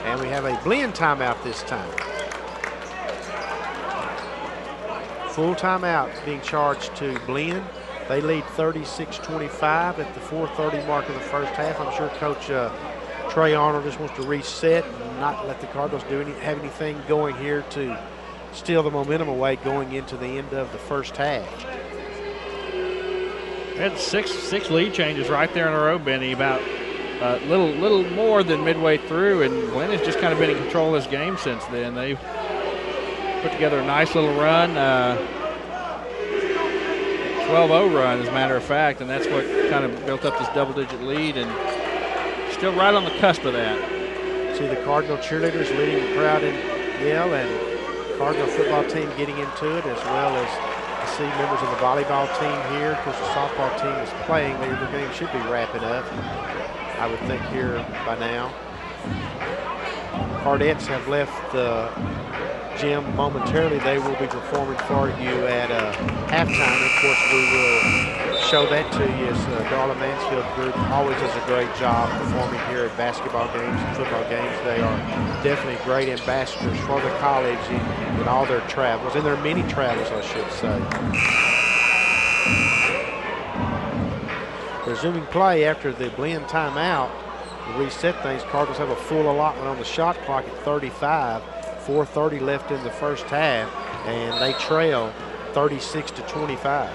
And we have a Blinn timeout this time. Full timeout being charged to Blinn. They lead 36-25 at the 4:30 mark of the first half. I'm sure Coach Trey Arnold just wants to reset and not let the Cardinals have anything going here to steal the momentum away going into the end of the first half. We had six lead changes right there in a row, Benny, about a little more than midway through, and Blinn has just kind of been in control of this game since then. They've put together a nice little run, 12-0 run, as a matter of fact, and that's what kind of built up this double-digit lead, and still right on the cusp of that. See the Cardinal cheerleaders leading the crowd in yell, and Cardinal football team getting into it, as well as to see members of the volleyball team here. Of course, the softball team is playing. Their game should be wrapping up, I would think, here by now. Cardettes have left the gym momentarily. They will be performing for you at halftime. Of course, we will show that to you as Darla Mansfield group always does a great job performing here at basketball games and football games. They are definitely great ambassadors for the college in all their travels, in their many travels, I should say. Resuming play after the Blinn timeout to reset things. Cardinals have a full allotment on the shot clock at 35. 4:30 left in the first half, and they trail 36-25.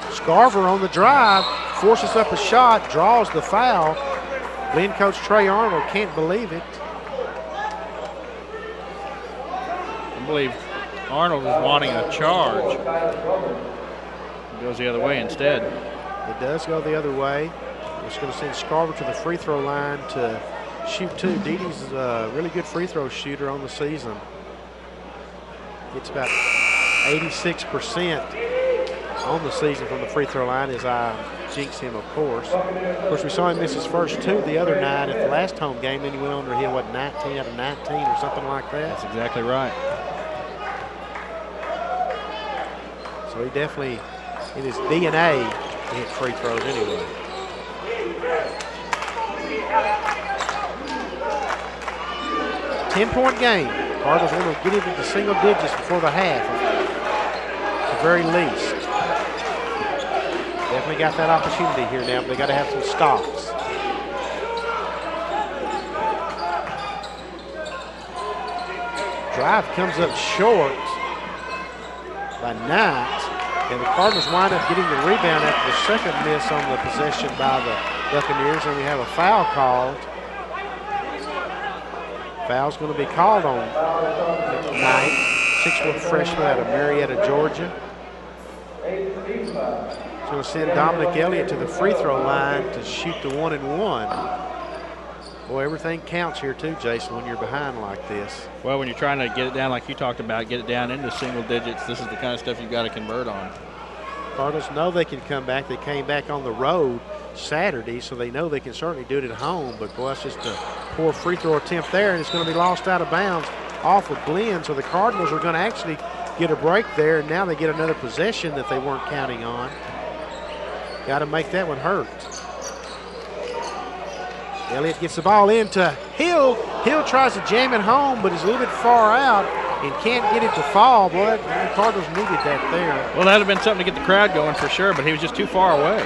Scarver on the drive, forces up a shot, draws the foul. Blinn coach Trey Arnold can't believe it. I believe Arnold is wanting a charge. It goes the other way instead. It does go the other way. It's going to send Scarver to the free throw line to shoot 2. Didi's a really good free throw shooter on the season. Gets about 86% on the season from the free throw line, as I jinx him, of course. Of course, we saw him miss his first 2 the other night at the last home game. Then he went on to hit, what, 19 out of 19 or something like that? That's exactly right. So he definitely, in his DNA, hit free throws anyway. Ten-point game. Cardinals want to get into the single digits before the half, at the very least. Definitely got that opportunity here now, but they got to have some stops. Drive comes up short by Knight, and the Cardinals wind up getting the rebound after the second miss on the possession by the Buccaneers, and we have a foul called. Foul's going to be called on Knight, 6'1" freshman out of Marietta, Georgia. It's going to send Dominic Elliott to the free throw line to shoot the 1-and-1. Boy, everything counts here too, Jason, when you're behind like this. Well, when you're trying to get it down like you talked about, get it down into single digits, this is the kind of stuff you've got to convert on. Cardinals know they can come back. They came back on the road Saturday, so they know they can certainly do it at home. But, boy, it's just a poor free throw attempt there, and it's going to be lost out of bounds off of Blinn. So the Cardinals are going to actually get a break there, and now they get another possession that they weren't counting on. Got to make that one hurt. Elliott gets the ball into Hill. Hill tries to jam it home, but is a little bit far out and can't get it to fall. Boy, the Cardinals needed that there. Well, that would have been something to get the crowd going for sure, but he was just too far away.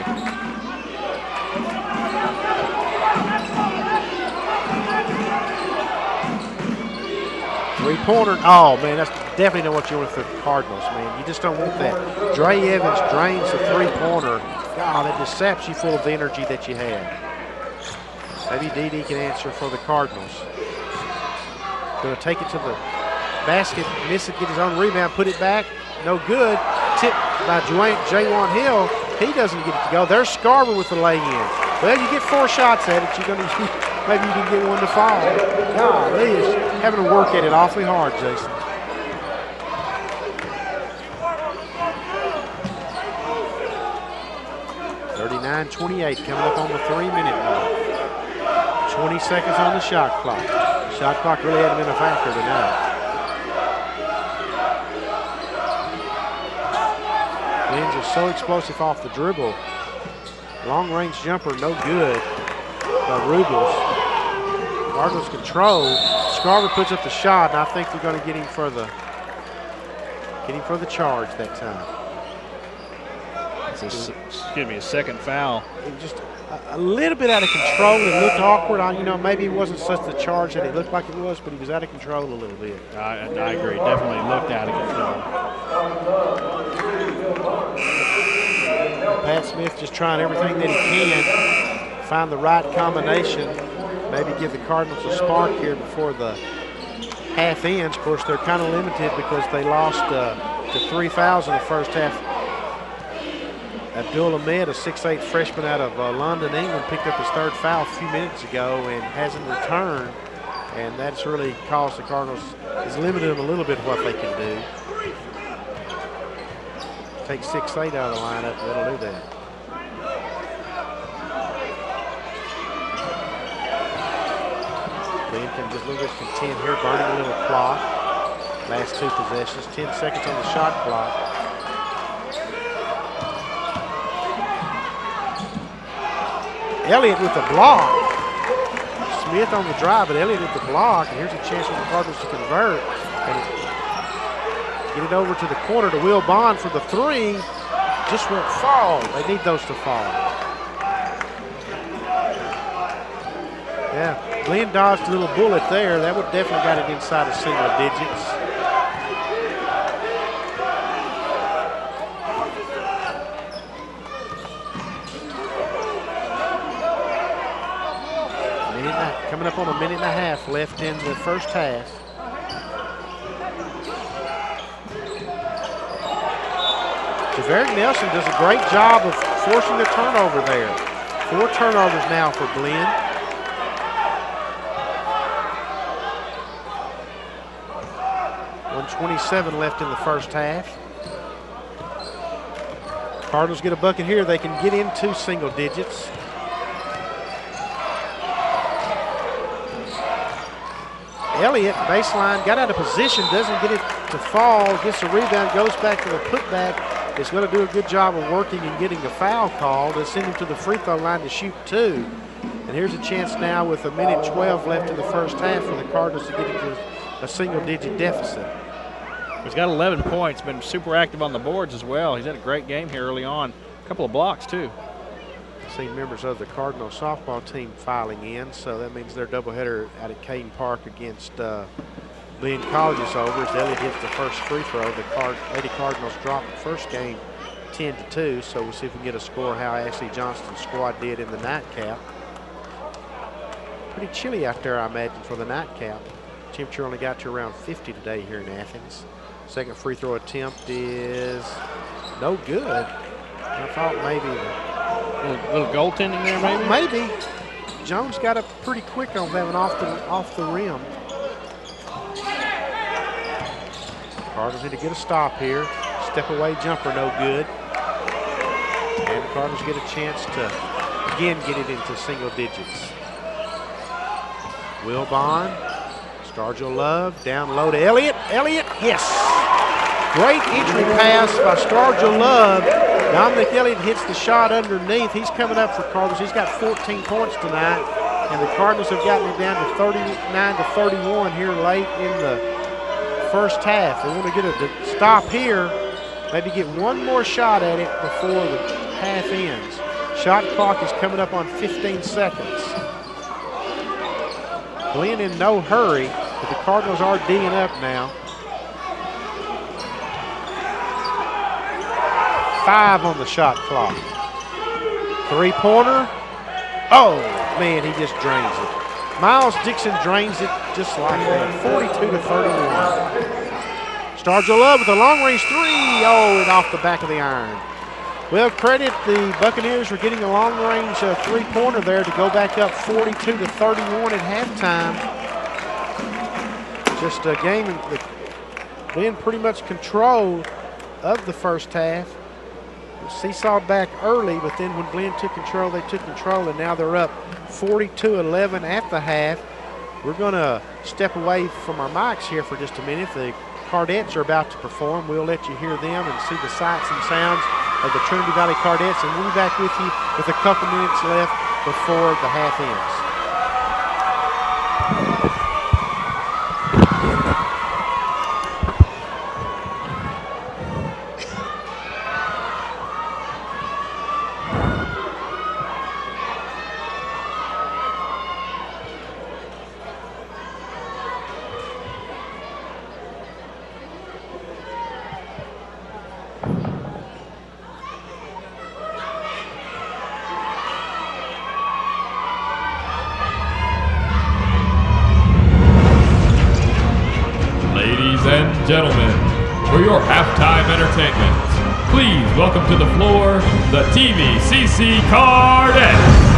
Three-pointer. Oh, man, that's definitely not what you want for the Cardinals, man. You just don't want that. Dre Evans drains the three-pointer. God, that just saps you full of the energy that you had. Maybe Dee can answer for the Cardinals. Going to take it to the basket, miss it, get his own rebound, put it back. No good. Tipped by Jaywan Hill. He doesn't get it to go. There's Scarver with the lay-in. Well, you get 4 shots at it. You're going to maybe you can get one to fall. Golly, is having to work at it awfully hard, Jason. .39-28 coming up on the 3-minute mark. 20 seconds on the shot clock. Shot clock really hadn't been a factor tonight. Blinn just so explosive off the dribble. Long range jumper, no good by Rubles. Cardinals control. Scarver puts up the shot, and I think they're going to get him for the charge that time. It's a second foul. It was just a little bit out of control. It looked awkward. Maybe it wasn't such the charge that it looked like it was, but he was out of control a little bit. I agree. Definitely looked out of control. Pat Smith just trying everything that he can, find the right combination, maybe give the Cardinals a spark here before the half ends. Of course, they're kind of limited because they lost to 3 fouls in the first half. Abdul Ahmed, a 6'8 freshman out of London, England, picked up his 3rd foul a few minutes ago and hasn't returned. And that's really caused the Cardinals, has limited them a little bit what they can do. Take 6'8 out of the lineup, and that'll do that. Blinn can just a little bit content here, burning a little clock. Last 2 possessions, 10 seconds on the shot clock. Elliott with the block. Smith on the drive, but Elliott with the block. And here's a chance for the Cardinals to convert. And get it over to the corner to Will Bond for the 3. Just won't fall. They need those to fall. Yeah, Blinn dodged a little bullet there. That would definitely got it inside of single digits. Coming up on a minute and a half left in the first half. Javaric Nelson does a great job of forcing the turnover there. 4 turnovers now for Blinn. .127 left in the first half. Cardinals get a bucket here. They can get into single digits. Elliott, baseline, got out of position, doesn't get it to fall, gets a rebound, goes back to the putback. Is going to do a good job of working and getting the foul call to send him to the free throw line to shoot 2. And here's a chance now with a minute 12 left in the first half for the Cardinals to get into a single-digit deficit. He's got 11 points, been super active on the boards as well. He's had a great game here early on. A couple of blocks, too. Seen members of the Cardinal softball team filing in, so that means their doubleheader out at Caden Park against Blinn College is over as Elliott hits the first free throw. The Lady Cardinals dropped the first game 10-2, so we'll see if we can get a score how Ashley Johnston's squad did in the nightcap. Pretty chilly out there, I imagine, for the nightcap. Temperature only got to around 50 today here in Athens. Second free throw attempt is no good. I thought maybe a little goaltending there, maybe? Maybe. Jones got up pretty quick on that one off the rim. Cardinals need to get a stop here. Step away jumper, no good. And the Cardinals get a chance to again get it into single digits. Will Bond, Scarjo Love, down low to Elliott. Elliott, yes. Great entry pass by Scarjo Love. Dominic Elliott hits the shot underneath. He's coming up for Cardinals. He's got 14 points tonight, and the Cardinals have gotten it down to 39-31 here late in the first half. They want to get a stop here, maybe get one more shot at it before the half ends. Shot clock is coming up on 15 seconds. Blinn in no hurry, but the Cardinals are D'ing up now. 5 on the shot clock. 3-pointer, Oh, man, he just drains it. Miles Dixon drains it just like that, 42-31. Stargell Love with a long-range three. Oh, and off the back of the iron. Well, credit the Buccaneers for getting a long-range three-pointer there to go back up 42-31 at halftime. Just a game that Blinn pretty much control of the first half. Seesawed back early, but then when Blinn took control, they took control, and now they're up 42-11 at the half. We're going to step away from our mics here for just a minute. The Cardettes are about to perform. We'll let you hear them and see the sights and sounds of the Trinity Valley Cardettes, and we'll be back with you with a couple minutes left before the half ends. Gentlemen, for your halftime entertainment, please welcome to the floor the TVCC Cardettes.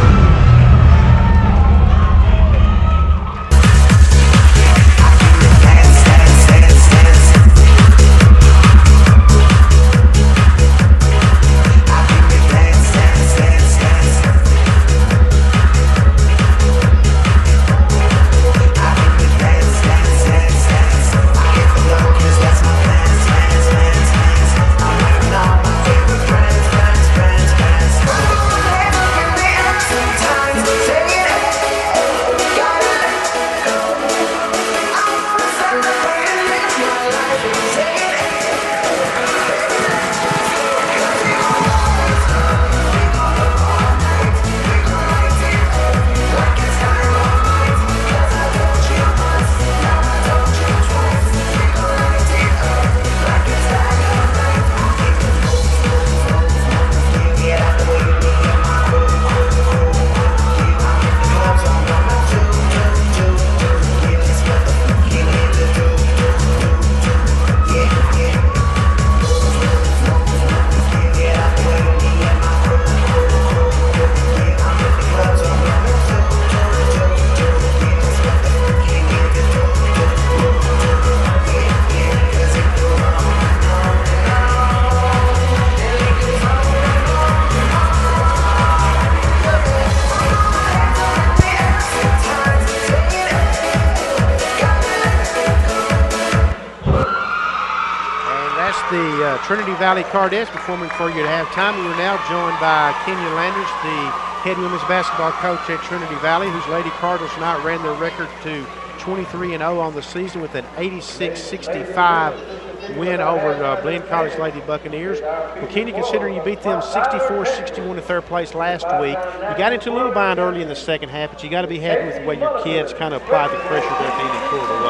Trinity Valley Cardettes performing for you at halftime. We are now joined by Kenya Landers, the head women's basketball coach at Trinity Valley, whose Lady Cardinals tonight ran their record to 23-0 on the season with an 86-65 win over Blinn College Lady Buccaneers. Well, Kenya, considering you beat them 64-61 to third place last week, you got into a little bind early in the second half, but you got to be happy with the way your kids kind of applied the pressure that they needed pulled away.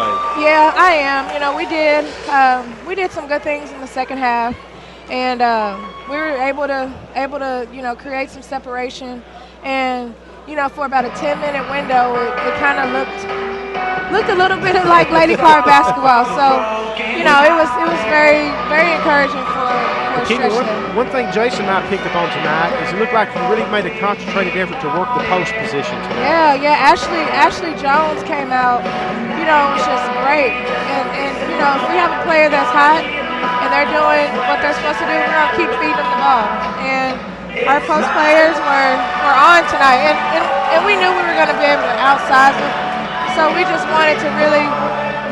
Yeah, I am. You know, we did some good things in the second half, and we were able to create some separation. And for about a 10-minute window, it kind of looked a little bit like Lady Card basketball. So it was very, very encouraging for a stretch there. One thing Jason and I picked up on tonight is it looked like you really made a concentrated effort to work the post position tonight. Yeah. Ashley Jones came out. Was just great. And if we have a player that's hot and they're doing what they're supposed to do, we're gonna keep feeding them the ball. And our post players were on tonight, and we knew we were going to be able to outsize them. So we just wanted to really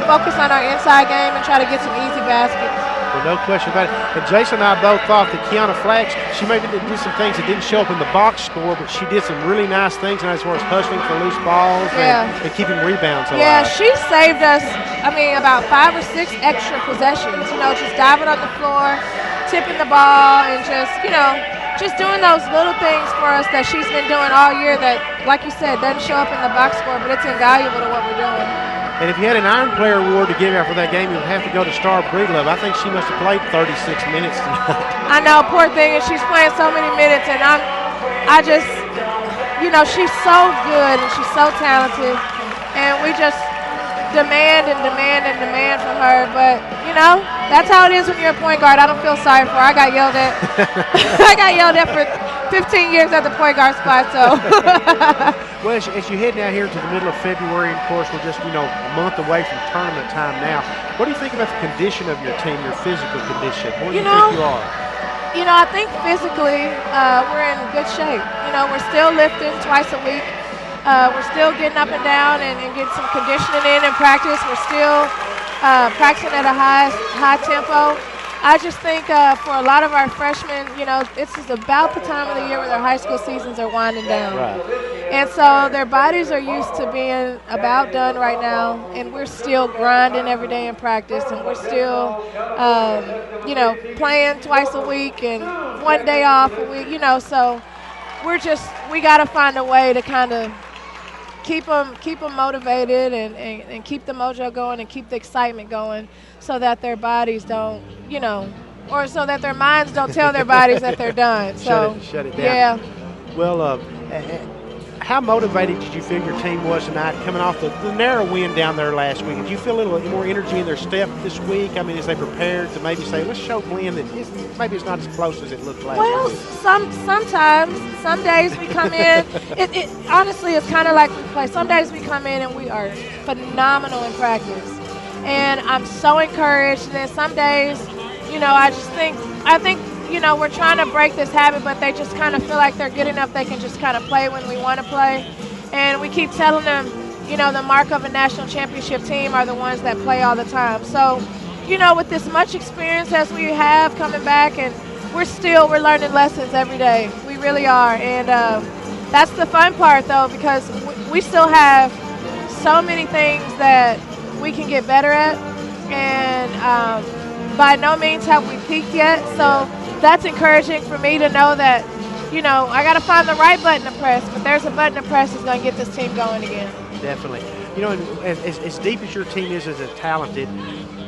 focus on our inside game and try to get some easy baskets. Well, no question about it. And Jason and I both thought that Kiana Flax, she maybe did some things that didn't show up in the box score, but she did some really nice things as far as hustling for loose balls and keeping rebounds alive. Yeah, she saved us, about 5 or 6 extra possessions. Just diving on the floor, tipping the ball, and just doing those little things for us that she's been doing all year that, like you said, doesn't show up in the box score, but it's invaluable to what we're doing. And if you had an Iron Player award to give out for that game, you'd have to go to Star Breedlove. I think she must have played 36 minutes tonight. I know, poor thing, and she's playing so many minutes, and I just, she's so good and she's so talented, and we just demand and demand and demand from her. But that's how it is when you're a point guard. I don't feel sorry for her. I got yelled at. I got yelled at for 15 years at the point guard spot. So. Well, as you head now here to the middle of February, and of course we're just a month away from tournament time now. What do you think about the condition of your team, your physical condition? Where do you think you are? I think physically we're in good shape. We're still lifting twice a week. We're still getting up and down and getting some conditioning in practice. We're still practicing at a high tempo. I just think for a lot of our freshmen, this is about the time of the year where their high school seasons are winding down. Right. And so their bodies are used to being about done right now, and we're still grinding every day in practice, and we're still, playing twice a week and one day off a week, so we got to find a way to kind of keep them motivated and keep the mojo going and keep the excitement going so that their bodies don't, or so that their minds don't tell their bodies that they're done. So shut it down. Yeah. Well, how motivated did you feel your team was tonight coming off the narrow win down there last week? Did you feel a little more energy in their step this week? I mean, as they prepared to maybe say, let's show Blinn that maybe it's not as close as it looked last week? Sometimes, some days we come in, it honestly it's kind of like we play. Some days we come in and we are phenomenal in practice. And I'm so encouraged. And then some days, I think we're trying to break this habit, but they just kind of feel like they're good enough they can just kind of play when we want to play. And we keep telling them, the mark of a national championship team are the ones that play all the time. So, with this much experience as we have coming back, and we're learning lessons every day. We really are. And that's the fun part, though, because we still have so many things that we can get better at. And by no means have we peaked yet. So that's encouraging for me to know that, I got to find the right button to press, but there's a button to press that's going to get this team going again. Definitely. As deep as your team is as talented,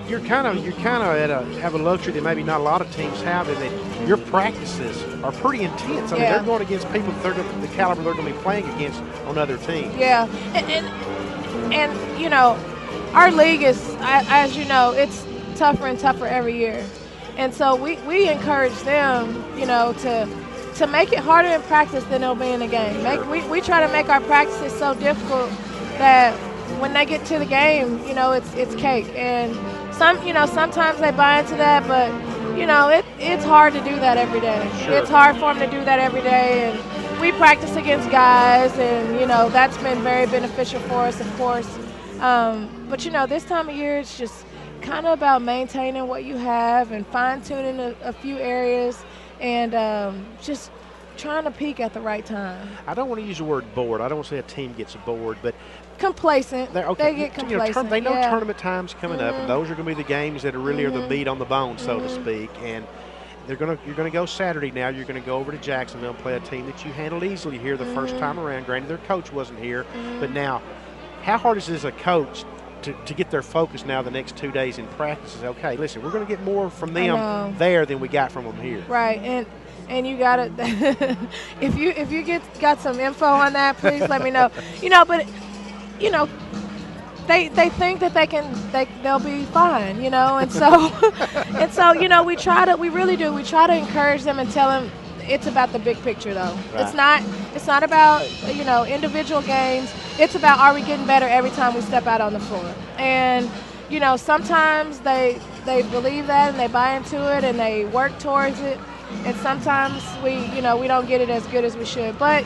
you're kind of have a luxury that maybe not a lot of teams have, in that your practices are pretty intense. I mean, they're going against people the caliber they're going to be playing against on other teams. Yeah, and our league is, as you know, it's tougher and tougher every year. And so we encourage them, to make it harder in practice than it'll be in the game. We try to make our practices so difficult that when they get to the game, it's cake. And sometimes they buy into that, but it's hard to do that every day. Sure. It's hard for them to do that every day. And we practice against guys, and that's been very beneficial for us, of course. But this time of year, it's just kind of about maintaining what you have and fine-tuning a few areas, and just trying to peak at the right time. I don't want to use the word bored. I don't want to say a team gets bored, but complacent. They get complacent. They know tournament time's coming up, and those are going to be the games that are really are the meat on the bone, so to speak. And you're going to go Saturday now. You're going to go over to Jacksonville and play a team that you handled easily here the first time around. Granted, their coach wasn't here, but now, how hard is it as a coach to get their focus now the next 2 days in practice? Is okay, listen, we're going to get more from them there than we got from them here. Right, and you got to if you got some info on that, please let me know. But they think that they'll be fine, and so we really do. We try to encourage them and tell them it's about the big picture, though. Right. It's not about individual games. It's about, are we getting better every time we step out on the floor? And sometimes they believe that and they buy into it and they work towards it. And sometimes we don't get it as good as we should. But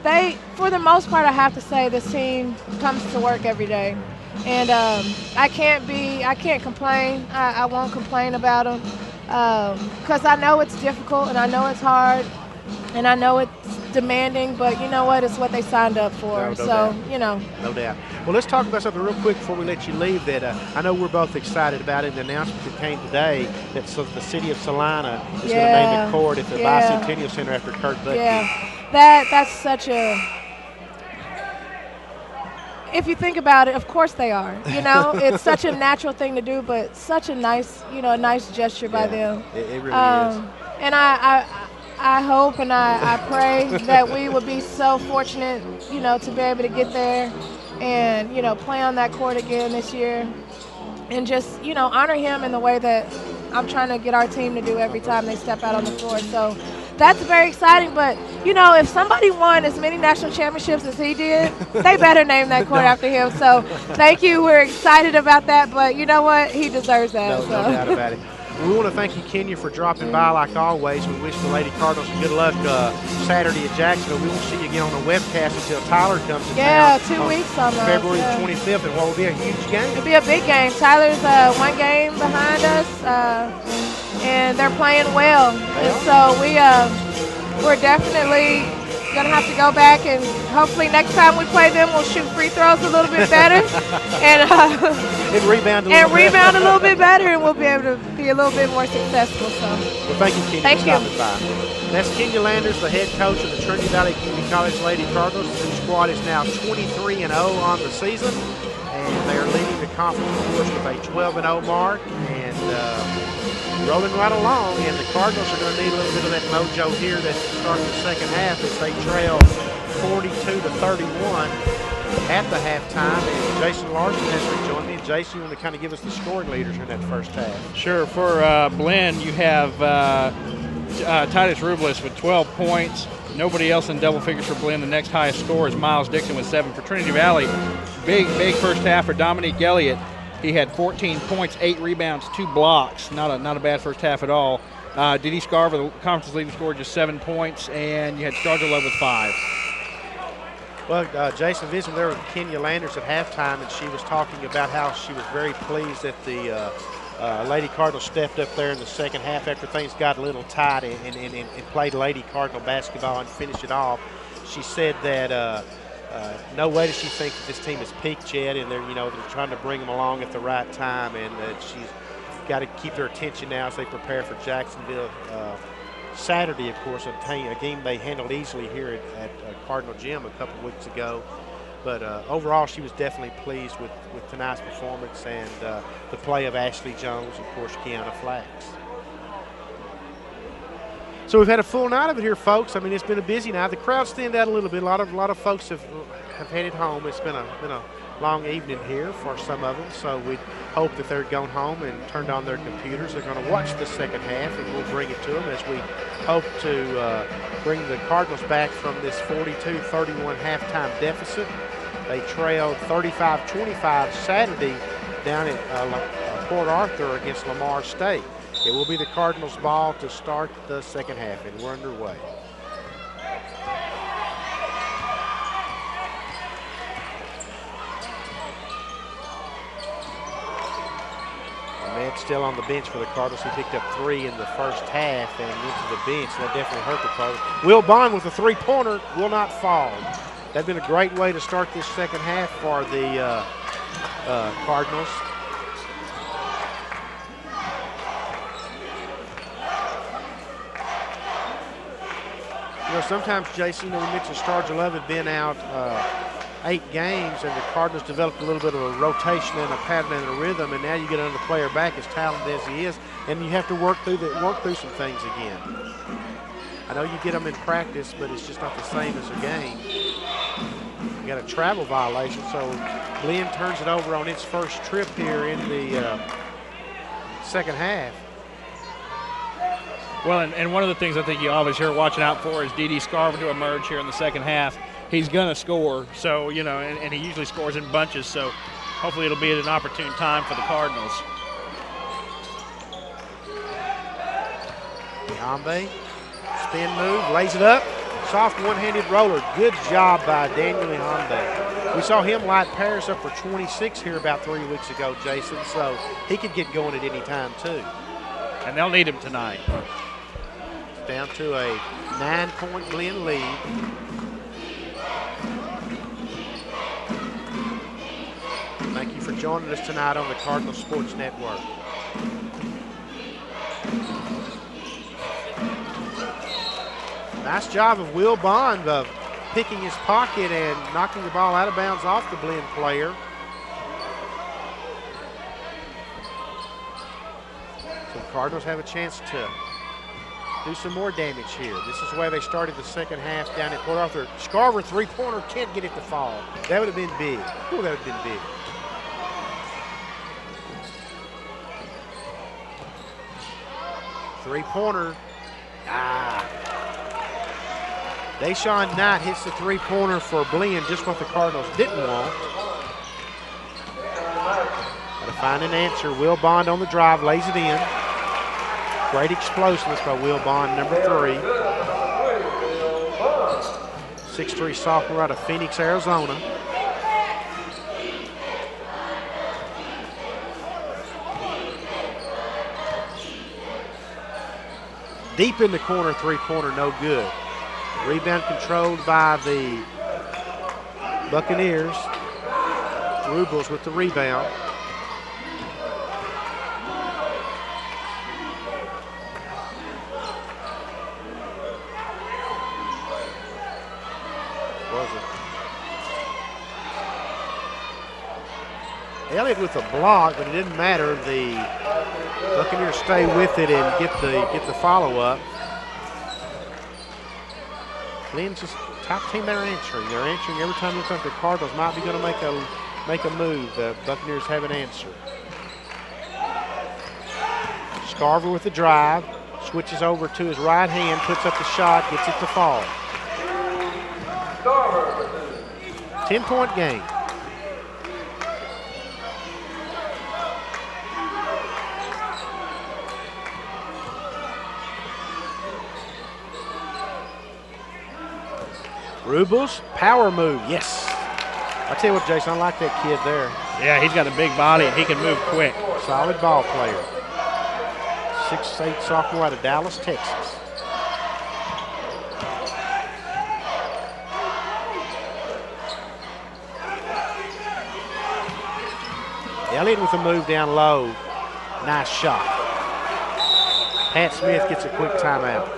they, for the most part, I have to say this team comes to work every day. And I can't complain. I won't complain about them. Because I know it's difficult and I know it's hard and I know it's demanding, but you know what? It's what they signed up for. No doubt. Well, let's talk about something real quick before we let you leave that I know we're both excited about it. The announcement that came today that the city of Salina is going to name the court at the Bicentennial Center after Kurt Bucky. Yeah, that's such a – if you think about it, of course they are. It's such a natural thing to do, but such a nice, nice gesture by them. It really is. And I I hope and I pray that we would be so fortunate, to be able to get there and, play on that court again this year and just, honor him in the way that I'm trying to get our team to do every time they step out on the floor. So that's very exciting. But, if somebody won as many national championships as he did, they better name that court after him. So thank you. We're excited about that. But you know what? He deserves that. No doubt about it. We want to thank you, Kenya, for dropping by like always. We wish the Lady Cardinals good luck Saturday at Jacksonville. We won't see you again on the webcast until Tyler comes to town. Yeah, 2 weeks almost. February 25th, and what will be a huge game? It'll be a big game. Tyler's 1 game behind us, and they're playing well. And so we're definitely going to have to go back, and hopefully next time we play them, we'll shoot free throws a little bit better and rebound a little bit better, and we'll be able to be a little bit more successful. So, well, thank you, Kenya, thank for you. stopping by. That's Kenya Landers, the head coach of the Trinity Valley Community College Lady Cardinals, whose squad is now 23-0 on the season, and they are leading the conference, of course, with a 12-0 mark, and rolling right along. And the Cardinals are going to need a little bit of that mojo here that starts the second half as they trail 42-31 at the halftime. And Jason Larson has rejoined me. And Jason, you want to kind of give us the scoring leaders in that first half? Sure. For Blinn, you have Titus Rubles with 12 points. Nobody else in double figures for Blinn. The next highest score is Miles Dixon with 7. For Trinity Valley, big first half for Dominique Elliott. He had 14 points, 8 rebounds, 2 blocks. Not a bad first half at all. Didi Scarver, the conference leading scorer, just 7 points, and you had Scarger Love with 5. Well, Jason visited there with Kenya Landers at halftime, and she was talking about how she was very pleased that the Lady Cardinals stepped up there in the second half after things got a little tight and played Lady Cardinal basketball and finished it off. She said that no way does she think that this team has peaked yet, and they're trying to bring them along at the right time, and that she's got to keep their attention now as they prepare for Jacksonville Saturday, of course, a game they handled easily here at Cardinal Gym a couple weeks ago. But overall, she was definitely pleased with tonight's performance and the play of Ashley Jones, of course, Kiana Flax. So we've had a full night of it here, folks. I mean, it's been a busy night. The crowd's thinned out a little bit. A lot of folks have headed home. It's been a long evening here for some of them. So we hope that they're going home and turned on their computers. They're going to watch the second half, and we'll bring it to them as we hope to bring the Cardinals back from this 42-31 halftime deficit. They trailed 35-25 Saturday down at Port Arthur against Lamar State. It will be the Cardinals' ball to start the second half, and we're underway. Ahmed still on the bench for the Cardinals. He picked up 3 in the first half and went to the bench. That definitely hurt the Cardinals. Will Bond with a three-pointer will not fall. That's been a great way to start this second half for the Cardinals. Sometimes, Jason, we mentioned Star 11 had been out 8 games, and the Cardinals developed a little bit of a rotation and a pattern and a rhythm, and now you get another player back as talented as he is, and you have to work through some things again. I know you get them in practice, but it's just not the same as a game. You got a travel violation, so Blinn turns it over on its first trip here in the second half. Well, and one of the things I think you always hear watching out for is Didi Scarver to emerge here in the second half. He's going to score, so, and he usually scores in bunches, so hopefully it'll be at an opportune time for the Cardinals. Yambe, spin move, lays it up. Soft one-handed roller. Good job by Daniel Yambe. We saw him light Paris up for 26 here about 3 weeks ago, Jason, so he could get going at any time, too. And they'll need him tonight. Down to a 9-point Blinn lead. Thank you for joining us tonight on the Cardinal Sports Network. Nice job of Will Bond of picking his pocket and knocking the ball out of bounds off the Blinn player. So the Cardinals have a chance to do some more damage here. This is the way they started the second half down at Port Arthur. Scarver, three-pointer, can't get it to fall. That would have been big. Ooh, that would have been big. Three-pointer. Deshaun Knight hits the three-pointer for Blinn, just what the Cardinals didn't want. Got to find an answer. Will Bond on the drive, lays it in. Great explosiveness by Will Bond, number 3. 6'3" sophomore out of Phoenix, Arizona. Deep in the corner, three-pointer, no good. Rebound controlled by the Buccaneers. Rubles with the rebound. Elliott with a block, but it didn't matter. The Buccaneers stay with it and get the follow-up. Blinn's just top team they're answering. They're answering every time they think the Cardinals might be going to make a move. The Buccaneers have an answer. Scarver with the drive, switches over to his right hand, puts up the shot, gets it to fall. 10-point game. Rubles, power move, yes. I tell you what, Jason, I like that kid there. Yeah, he's got a big body and he can move quick. Solid ball player. 6'8" sophomore out of Dallas, Texas. Elliott with a move down low. Nice shot. Pat Smith gets a quick timeout.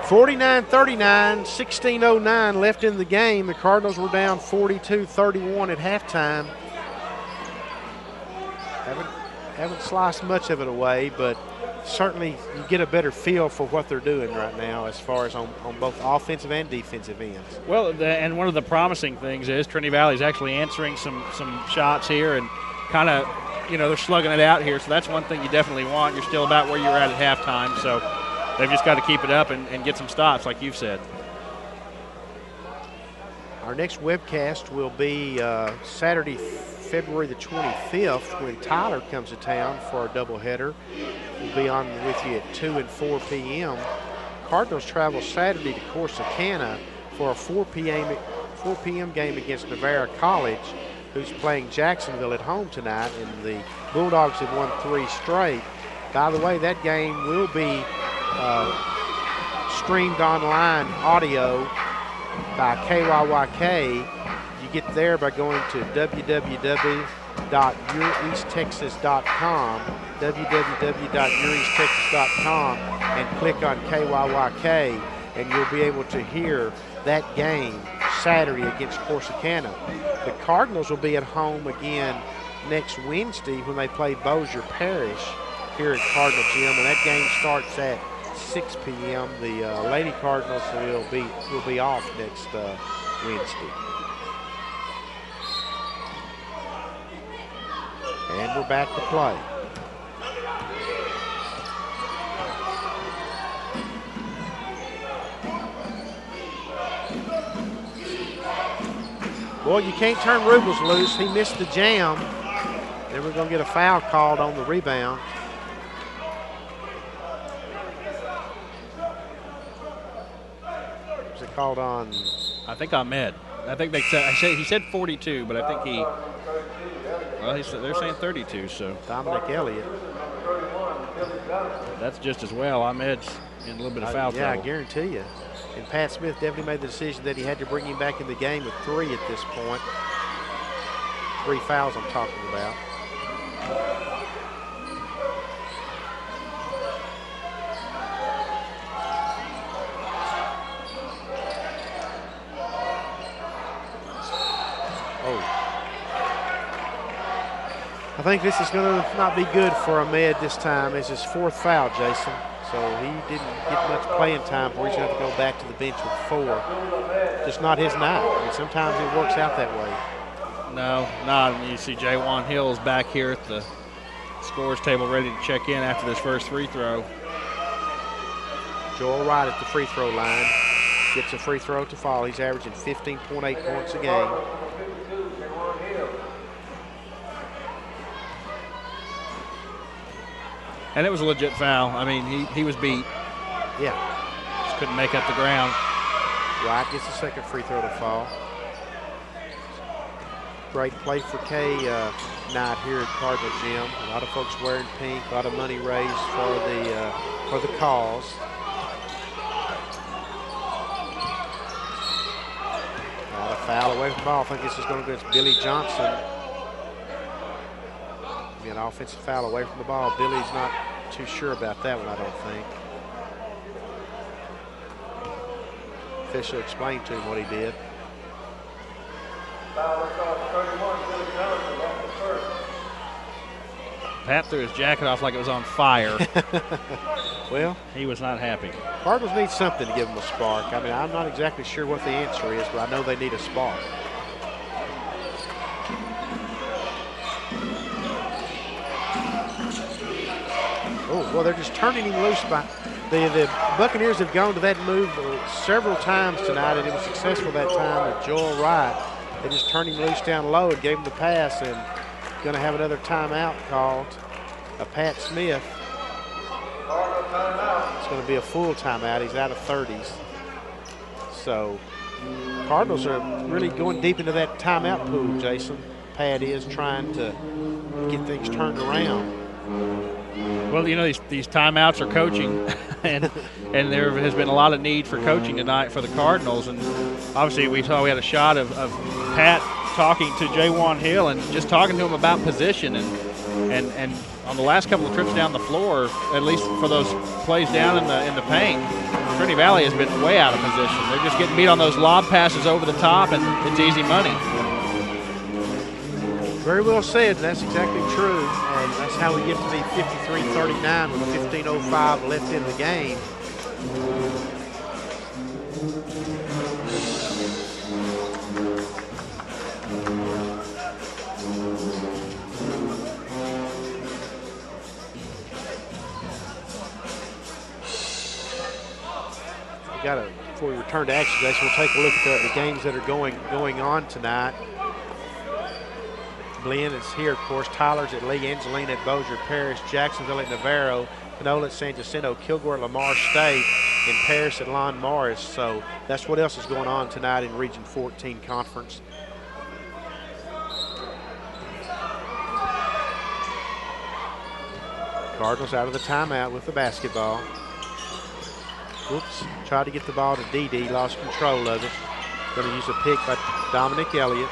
49-39, 16:09 left in the game. The Cardinals were down 42-31 at halftime. Haven't sliced much of it away, but certainly you get a better feel for what they're doing right now as far as on both offensive and defensive ends. Well, and one of the promising things is Trinity Valley's actually answering some shots here and kind of, they're slugging it out here. So that's one thing you definitely want. You're still about where you were at halftime, so they've just got to keep it up and get some stops, like you've said. Our next webcast will be Saturday, February the 25th, when Tyler comes to town for our doubleheader. We'll be on with you at 2 and 4 p.m. Cardinals travel Saturday to Corsicana for a 4 p.m. game against Navarra College, who's playing Jacksonville at home tonight, and the Bulldogs have won 3 straight. By the way, that game will be streamed online audio by KYYK. You get there by going to www.youreasttexas.com, www.youreasttexas.com, and click on KYYK, and you'll be able to hear that game Saturday against Corsicana. The Cardinals will be at home again next Wednesday when they play Bossier Parish here at Cardinal Gym, and that game starts at 6 p.m. The Lady Cardinals will be off next Wednesday. And we're back to play. Boy, you can't turn Rubles loose. He missed the jam. Then we're going to get a foul called on the rebound. Was it called on? I think Ahmed. I think he said 42, but I think they're saying 32. So Dominic Elliott. That's just as well. Ahmed's in a little bit of foul trouble. Yeah, I guarantee you. And Pat Smith definitely made the decision that he had to bring him back in the game with 3 at this point. 3 fouls I'm talking about. I think this is going to not be good for Ahmed this time. It's his 4th foul, Jason. So he didn't get much playing time for. He's going to have to go back to the bench with 4. Just not his night. I mean, sometimes it works out that way. No, not. You see Jaywan Hill's back here at the scores table ready to check in after this first free throw. Joel Wright at the free throw line. Gets a free throw to fall. He's averaging 15.8 points a game. And it was a legit foul. I mean, he was beat. Yeah. Just couldn't make up the ground. Wright gets the second free throw to fall. Great play for Kay night here at Cardinal Gym. A lot of folks wearing pink. A lot of money raised for the cause. Got a foul away from the ball. I think this is going to go against Billy Johnson. Be an offensive foul away from the ball. Billy's not too sure about that one, I don't think. Official explained to him what he did. Pat threw his jacket off like it was on fire. Well, he was not happy. Cardinals need something to give them a spark. I mean, I'm not exactly sure what the answer is, but I know they need a spark. Oh, well, they're just turning him loose. The Buccaneers have gone to that move several times tonight, and it was successful that time with Joel Wright. They just turned him loose down low and gave him the pass, and going to have another timeout called. Pat Smith. It's going to be a full timeout. He's out of 30s. So Cardinals are really going deep into that timeout pool, Jason. Pat is trying to get things turned around. Well, you know, these timeouts are coaching, and there has been a lot of need for coaching tonight for the Cardinals. And obviously we saw we had a shot of Pat talking to Jaywan Hill and just talking to him about position. And on the last couple of trips down the floor, at least for those plays down in the paint, Trinity Valley has been way out of position. They're just getting beat on those lob passes over the top, and it's easy money. Very well said. That's exactly true. And that's how we get to be 53-39 with 15:05 left in the game. Before we return to action, guys, we'll take a look at the games that are going on tonight. Blinn is here, of course. Tyler's at Lee, Angelina at Bossier Parish, Jacksonville at Navarro, Panola at San Jacinto, Kilgore at Lamar State, and Paris at Lon Morris. So that's what else is going on tonight in Region 14 Conference. Cardinals out of the timeout with the basketball. Whoops, tried to get the ball to Dede, lost control of it. Going to use a pick by Dominic Elliott.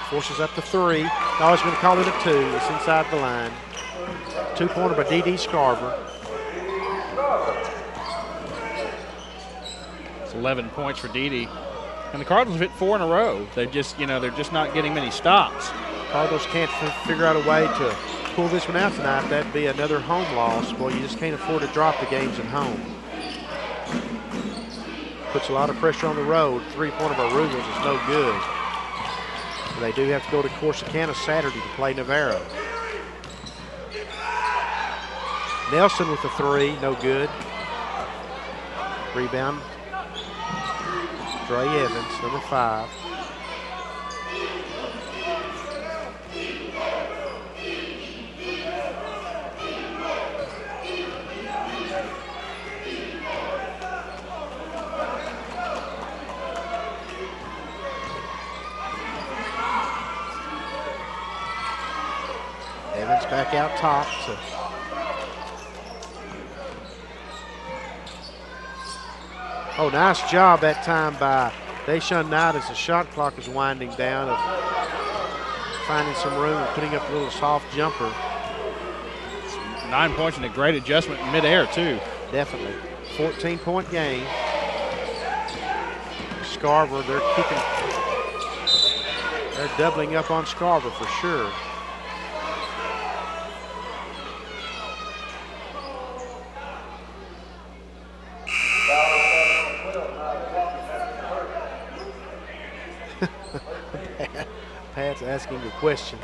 Forces up the 3. Now he's going to call it a 2. It's inside the line. 2-pointer by Dede Scarver. It's 11 points for Dede. And the Cardinals have hit 4 in a row. They're just not getting many stops. Cardinals can't figure out a way to pull this one out tonight. That'd be another home loss. Well, you just can't afford to drop the games at home. Puts a lot of pressure on the road. 3-pointer by Rugels is no good. They do have to go to Corsicana Saturday to play Navarro. Nelson with the 3, no good. Rebound, Dre Evans, number 5. Evans back out top. Oh, nice job that time by Deshaun Knight as the shot clock is winding down, of finding some room and putting up a little soft jumper. 9 points and a great adjustment in midair, too. Definitely. 14-point game. Scarver, they're doubling up on Scarver for sure. It's asking a question.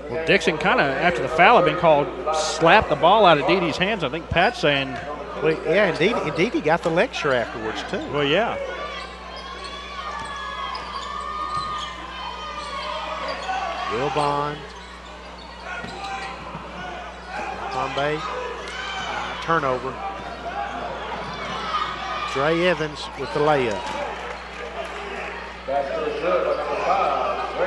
Well, Dixon kind of, after the foul had been called, slapped the ball out of Didi's hands. I think Pat's saying. Well, yeah, indeed, he got the lecture afterwards, too. Well, yeah. Will Bond. Bombay. Turnover. Dre Evans with the layup.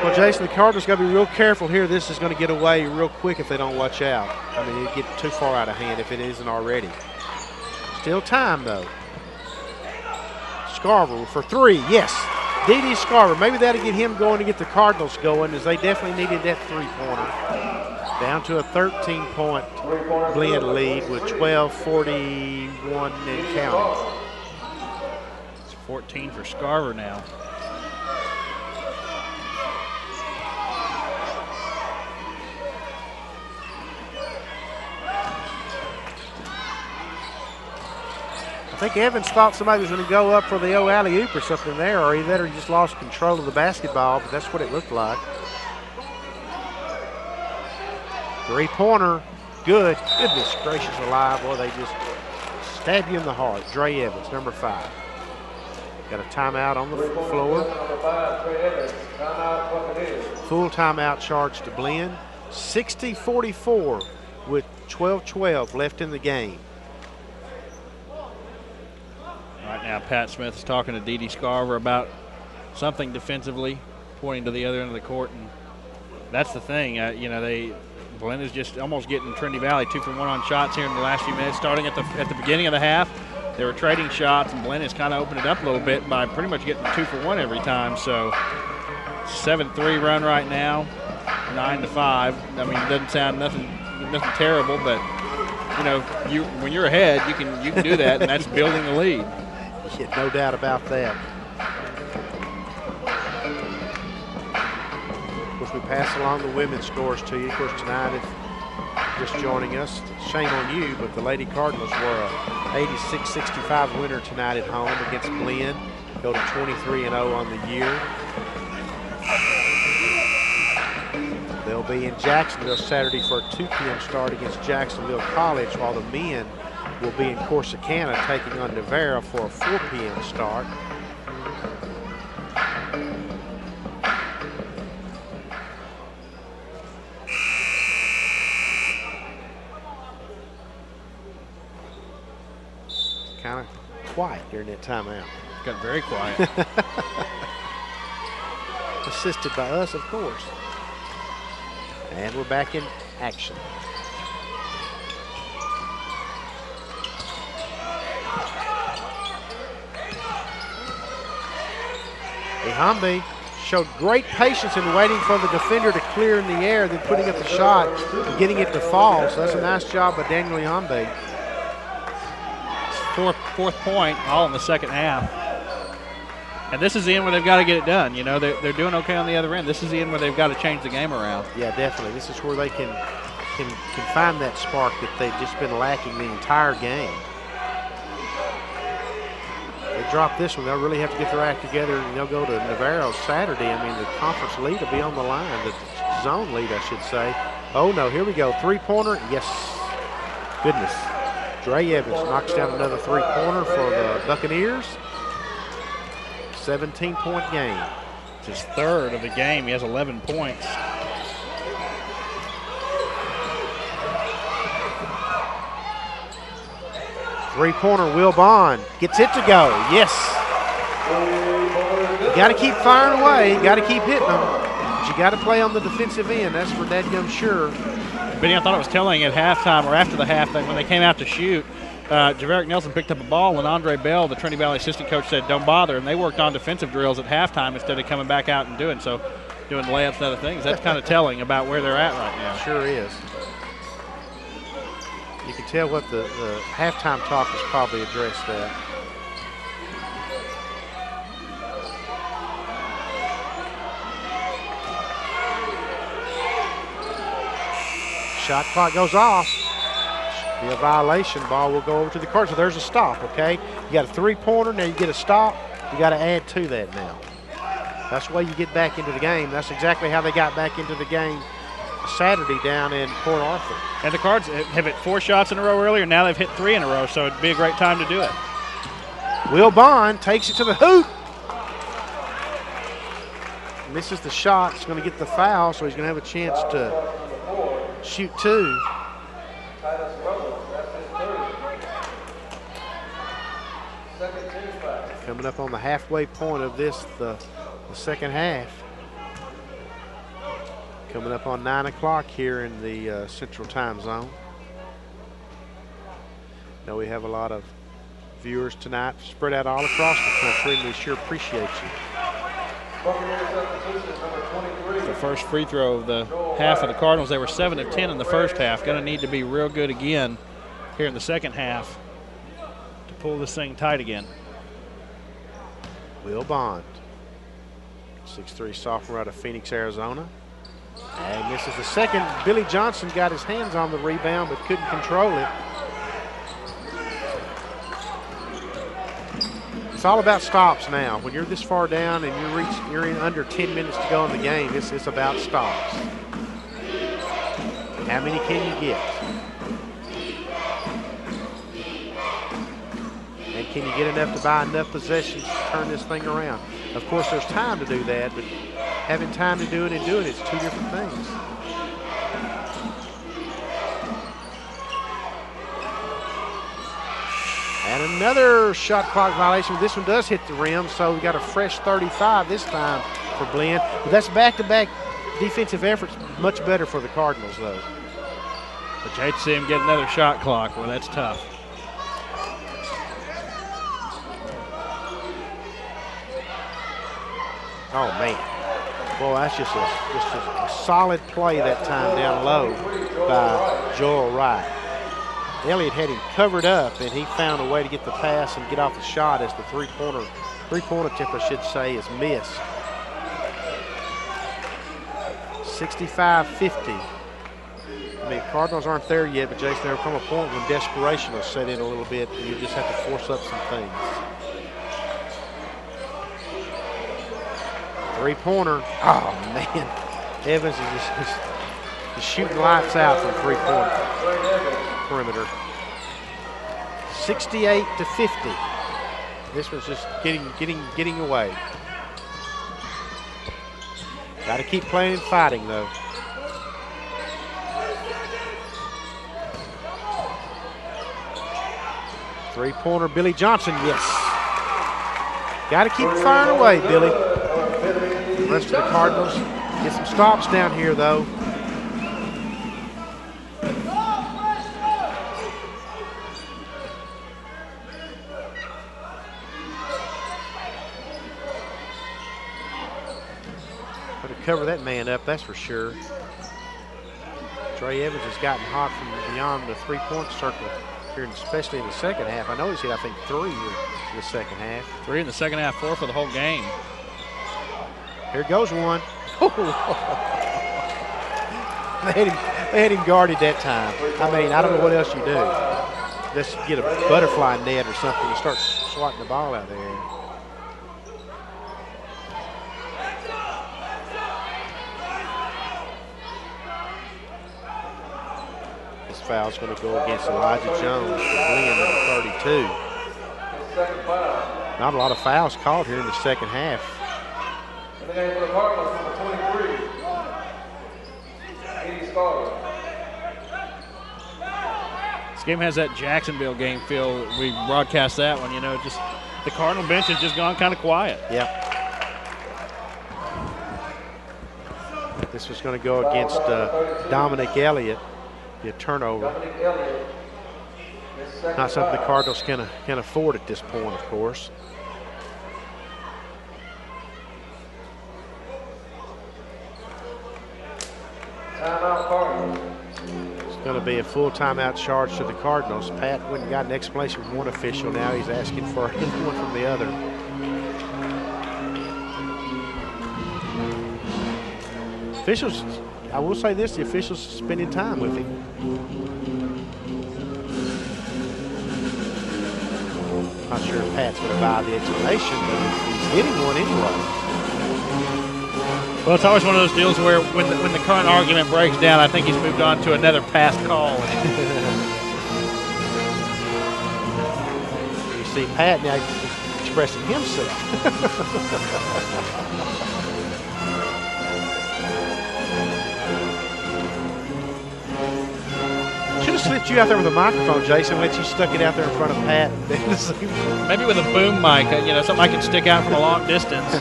Well, Jason, the Cardinals got to be real careful here. This is going to get away real quick if they don't watch out. I mean, it'd get too far out of hand if it isn't already. Still time, though. Scarver for three, yes. D.D. Scarver, maybe that'll get him going to get the Cardinals going, as they definitely needed that three-pointer. Down to a 13-point Blinn lead with 12:41 and counting. It's 14 for Scarver now. I think Evans thought somebody was going to go up for the alley-oop or something there, or either he just lost control of the basketball, but that's what it looked like. Three-pointer, good. Goodness gracious alive. Boy, they just stab you in the heart. Dre Evans, number 5. Got a timeout on the floor. Full timeout charge to Blinn. 60-44 with 12:12 left in the game. Right now, Pat Smith is talking to D.D. Scarver about something defensively, pointing to the other end of the court, and that's the thing. Blinn is just almost getting Trinity Valley 2 for 1 on shots here in the last few minutes. Starting at the beginning of the half, they were trading shots, and Blinn has kind of opened it up a little bit by pretty much getting 2 for 1 every time. So 7-3 run right now, 9-5. I mean, it doesn't sound nothing terrible, but when you're ahead, you can do that, and that's building the lead. Yeah, no doubt about that. Of course, we pass along the women's scores to you. Of course, tonight, if you're just joining us, shame on you, but the Lady Cardinals were a 86-65 winner tonight at home against Blinn. Go to 23-0 on the year. They'll be in Jacksonville Saturday for a 2 p.m. start against Jacksonville College, while the men will be in Corsicana taking on Navarro for a 4 p.m. start. Kind of quiet during that timeout. Got very quiet. Assisted by us, of course. And we're back in action. Ihambe showed great patience in waiting for the defender to clear in the air, then putting up the shot and getting it to fall. So that's a nice job by Daniel Ihambe. Fourth point, all in the second half. And this is the end where they've got to get it done. They're doing okay on the other end. This is the end where they've got to change the game around. Yeah, definitely. This is where they can find that spark that they've just been lacking the entire game. They drop this one, they'll really have to get their act together, and they'll go to Navarro Saturday. I mean, the conference lead will be on the line, the zone lead, I should say. Oh, no, here we go. Three-pointer, yes. Goodness. Dre Evans knocks down another three-pointer for the Buccaneers. 17-point game. It's his third of the game. He has 11 points. Three-pointer, Will Bond gets it to go. Yes. You got to keep firing away. You got to keep hitting them. But you got to play on the defensive end. That's for dadgum sure. Benny, I thought it was telling at halftime or after the half that when they came out to shoot, Javerick Nelson picked up a ball, and Andre Bell, the Trinity Valley assistant coach, said don't bother, and they worked on defensive drills at halftime instead of coming back out and doing layups and other things. That's kind of telling about where they're at right now. Sure is. You can tell what the halftime talk has probably addressed that. Shot clock goes off. Be a violation. Ball will go over to the Cardinals. So there's a stop, okay? You got a three-pointer, now you get a stop. You got to add to that now. That's the way you get back into the game. That's exactly how they got back into the game Saturday down in Port Arthur. And the Cards have hit 4 shots in a row earlier. Now they've hit 3 in a row, so it'd be a great time to do it. Will Bond takes it to the hoop. Misses the shot. He's going to get the foul, so he's going to have a chance to shoot 2. Coming up on the halfway point of this, the second half. Coming up on 9 o'clock here in the Central Time Zone. Know we have a lot of viewers tonight spread out all across the country, and we sure appreciate you. The first free throw of the half of the Cardinals. They were 7 of 10 in the first half. Going to need to be real good again here in the second half to pull this thing tight again. Will Bond, 6'3" sophomore out of Phoenix, Arizona. And misses the second. Billy Johnson got his hands on the rebound but couldn't control it. It's all about stops now. When you're this far down and you're in under 10 minutes to go in the game, it's about stops. How many can you get? And can you get enough to buy enough possessions to turn this thing around? Of course, there's time to do that, but having time to do it and doing it's 2 different things. And another shot clock violation. This one does hit the rim, so we got a fresh 35 this time for Blinn. But that's back-to-back defensive efforts. Much better for the Cardinals, though. But you hate to see him get another shot clock. Well, that's tough. Oh, man. Boy, that's just a solid play that time down low by Joel Wright. Elliott had him covered up, and he found a way to get the pass and get off the shot as the three-point attempt, I should say, is missed. 65-50. I mean, Cardinals aren't there yet, but Jason, there will come a point when desperation will set in a little bit, and you just have to force up some things. Three-pointer. Oh, man. Evans is just shooting lights out from three-point perimeter. 68-50. This was just getting away. Got to keep playing and fighting, though. Three-pointer, Billy Johnson, yes. Got to keep firing away, Billy. The rest of the Cardinals get some stops down here, though. Cover that man up, that's for sure. Trey Evans has gotten hot from beyond the three-point circle here, especially in the second half. I know he's hit, I think, 3 here in the second half. 3 in the second half, 4 for the whole game. Here goes one. They had him guarded that time. I mean, I don't know what else you do. Just get a butterfly net or something and start swatting the ball out there. Foul's going to go against Elijah Jones for Blinn, number 32. Not a lot of fouls called here in the second half. This game has that Jacksonville game feel. We broadcast that one, you know, just the Cardinal bench has just gone kind of quiet. Yep. This was going to go against Dominic Elliott. Be a turnover. Not something the Cardinals can afford at this point, of course. It's going to be a full timeout charge to the Cardinals. Pat went and got an explanation from one official. Now he's asking for one from the other. Officials, I will say this, the officials spending time with him. Not sure if Pat's going to buy the explanation, but he's getting one anyway. Well, it's always one of those deals where when the current argument breaks down, I think he's moved on to another past call. You see Pat now expressing himself. Should have slipped you out there with a microphone, Jason, let you stuck it out there in front of Pat. Maybe with a boom mic, something I can stick out from a long distance.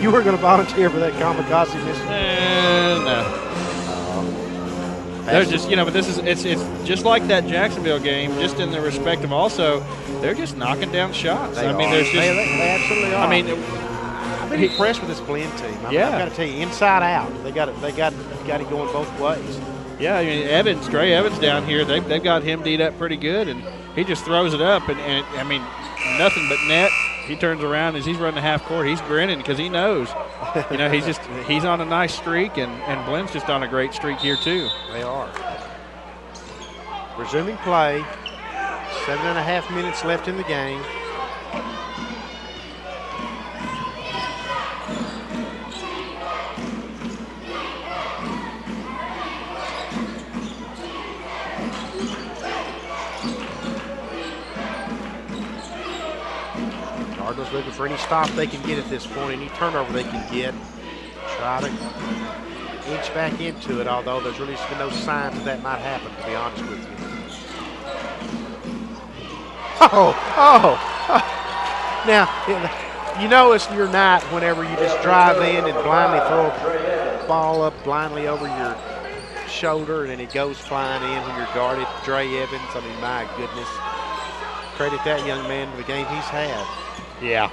You were going to volunteer for that kamikaze mission? No. There's just, but it's just like that Jacksonville game, just in the respect of also, they're just knocking down shots. They absolutely are. I've been impressed with this Blinn team. I've got to tell you, inside out, they got it going both ways. Yeah, I mean, Dre Evans down here, they've got him D'd up pretty good, and he just throws it up, and I mean, nothing but net. He turns around as he's running the half court. He's grinning because he knows, he's on a nice streak, and Blinn's just on a great streak here too. They are. Resuming play. 7.5 minutes left in the game. Cardinals looking for any stop they can get at this point, any turnover they can get. Try to inch back into it, although there's really been no signs that might happen, to be honest with you. Now, it's your night whenever you just drive in and blindly throw a ball up blindly over your shoulder and it goes flying in when you're guarded. Dre Evans, I mean, my goodness. Credit that young man for the game he's had. Yeah.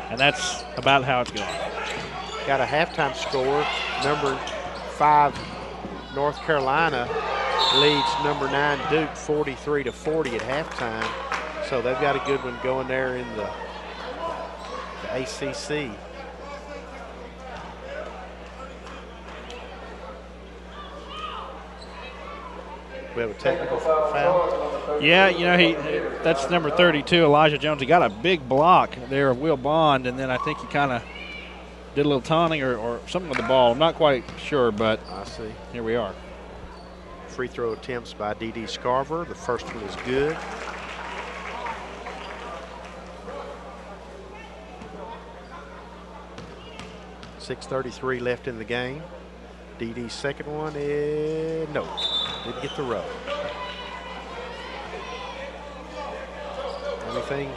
And that's about how it's going. Got a halftime score. Number 5, North Carolina leads number 9, Duke, 43-40 at halftime. So they've got a good one going there in the ACC. We have a technical foul. Yeah, that's number 32, Elijah Jones. He got a big block there of Will Bond, and then I think he kind of did a little taunting or something with the ball. I'm not quite sure, but I see. Here we are. Free throw attempts by D.D. Scarver. The first one is good. .633 left in the game. D.D.'s second one is no. Didn't get the row.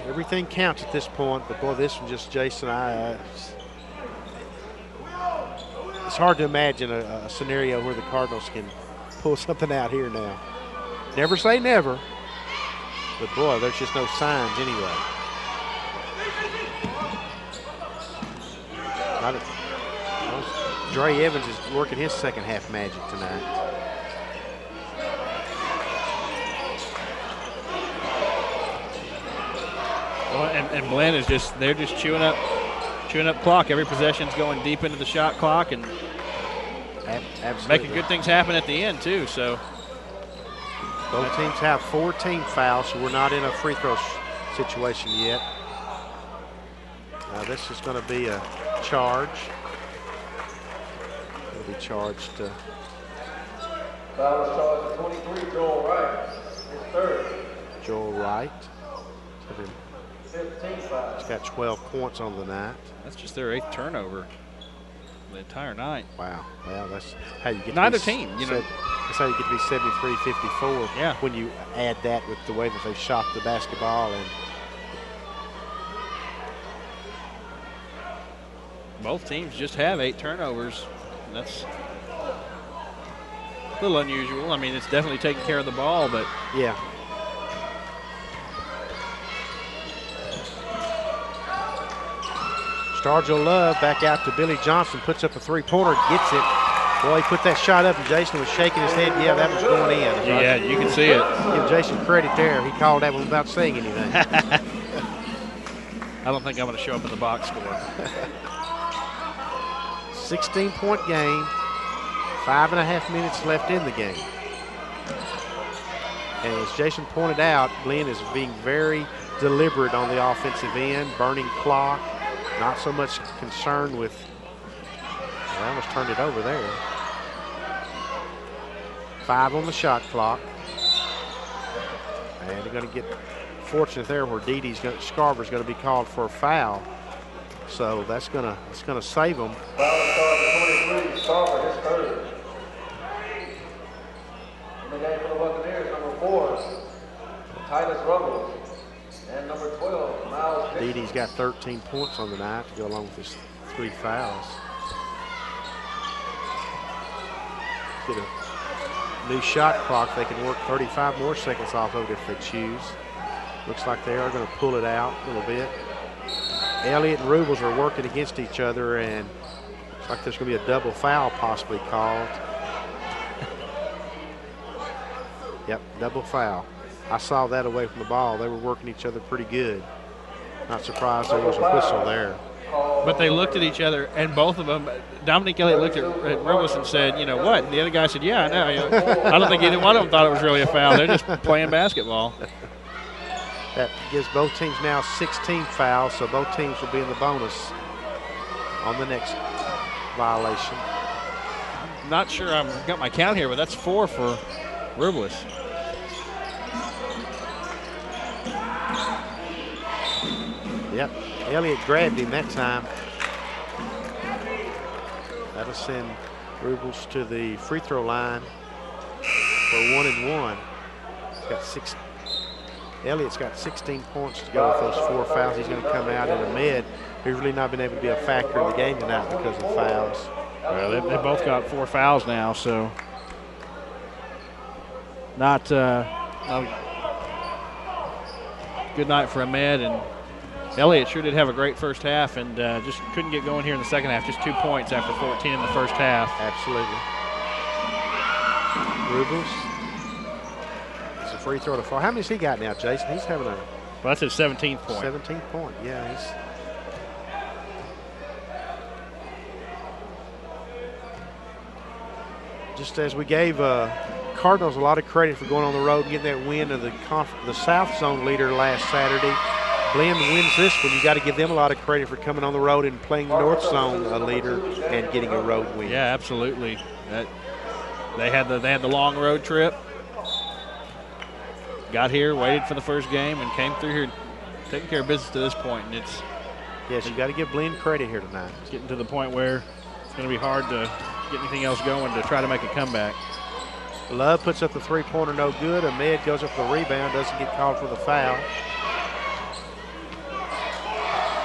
Everything counts at this point, but boy, this one just, Jason, it's hard to imagine a scenario where the Cardinals can pull something out here now. Never say never, but boy, there's just no signs anyway. Dre Evans is working his second half magic tonight. And Blinn is they're just chewing up clock. Every possession's going deep into the shot clock and making good things happen at the end too. So both teams have 4 team fouls, so we're not in a free throw situation yet. This is going to be a charge. It'll be charged. Foul is charged to 23, Joel Wright. His third. Joel Wright. 15 fouls. He's got 12 points on the night. That's just their 8th turnover the entire night. Wow. Well, that's how you get neither to team. That's how you get to be 73-54. Yeah. When you add that with the way that they shot the basketball and. Both teams just have 8 turnovers. And that's a little unusual. I mean, it's definitely taking care of the ball, but yeah. Stargell Love back out to Billy Johnson, puts up a three-pointer, gets it. Boy, he put that shot up, and Jason was shaking his head. Yeah, that was going in. Yeah, you can see it. Give Jason credit there. He called that one without saying anything. I don't think I'm going to show up in the box score. 16-point game, 5.5 minutes left in the game. And as Jason pointed out, Blinn is being very deliberate on the offensive end, burning clock, Not so much concerned with, they almost turned it over there. 5 on the shot clock. And they're going to get fortunate there where Scarver's going to be called for a foul. So it's going to save them. Foul starting 23, Scarver, his third. In the game for the Buccaneers, number 4, Titus Ruggles. And number 12, Miles Dixon. Dede's got 13 points on the night to go along with his 3 fouls. Get a new shot clock. They can work 35 more seconds off of it if they choose. Looks like they are going to pull it out a little bit. Elliott and Rubles are working against each other, and looks like there's going to be a double foul possibly called. Yep, double foul. I saw that away from the ball. They were working each other pretty good. Not surprised there was a whistle there. But they looked at each other, and both of them, Dominic Elliott looked at Rubles and said, you know what? And the other guy said, yeah, I know. I don't think either one of them thought it was really a foul. They're just playing basketball. That gives both teams now 16 fouls, so both teams will be in the bonus on the next violation. I'm not sure I've got my count here, but that's 4 for Rubles. Yep, Elliott grabbed him that time. That'll send Rubles to the free throw line for 1 and 1. He's got 6. Elliott's got 16 points to go with those 4 fouls. He's going to come out in a mid. He's really not been able to be a factor in the game tonight because of fouls. Well, they both got 4 fouls now, so not a good night for Ahmed. And Elliott sure did have a great first half and just couldn't get going here in the second half. Just 2 points after 14 in the first half. Absolutely. Rubles. It's a free throw to fall. How many's he got now, Jason? He's having a... Well, that's his 17th point. 17th point, yeah. He's... Just as we gave Cardinals a lot of credit for going on the road and getting that win of the South Zone leader last Saturday, Blinn wins this one. You got to give them a lot of credit for coming on the road and playing North Zone leader and getting a road win. Yeah, absolutely. They had the long road trip. Got here, waited for the first game, and came through here, taking care of business to this point. And it's yes, you got to give Blinn credit here tonight. It's getting to the point where it's going to be hard to get anything else going to try to make a comeback. Love puts up the three-pointer, no good. Ahmed goes up for the rebound, doesn't get called for the foul.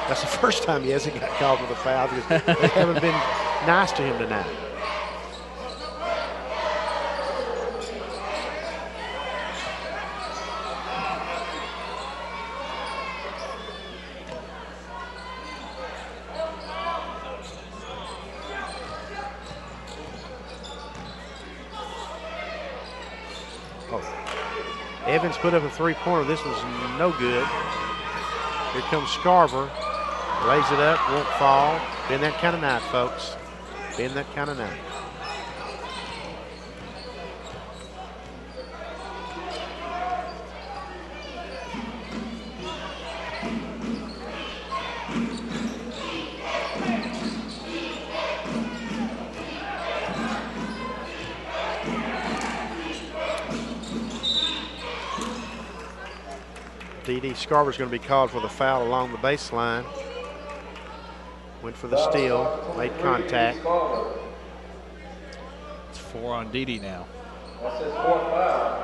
That's the first time he hasn't got called for the foul because they haven't been nice to him tonight. Evans put up a three-pointer. This was no good. Here comes Scarver. Lays it up, won't fall. Been that kind of night, folks. Been that kind of night. D.D. Scarver's going to be called for the foul along the baseline. Went for the steal, made contact. It's 4 on D.D. now. That's his 4th foul.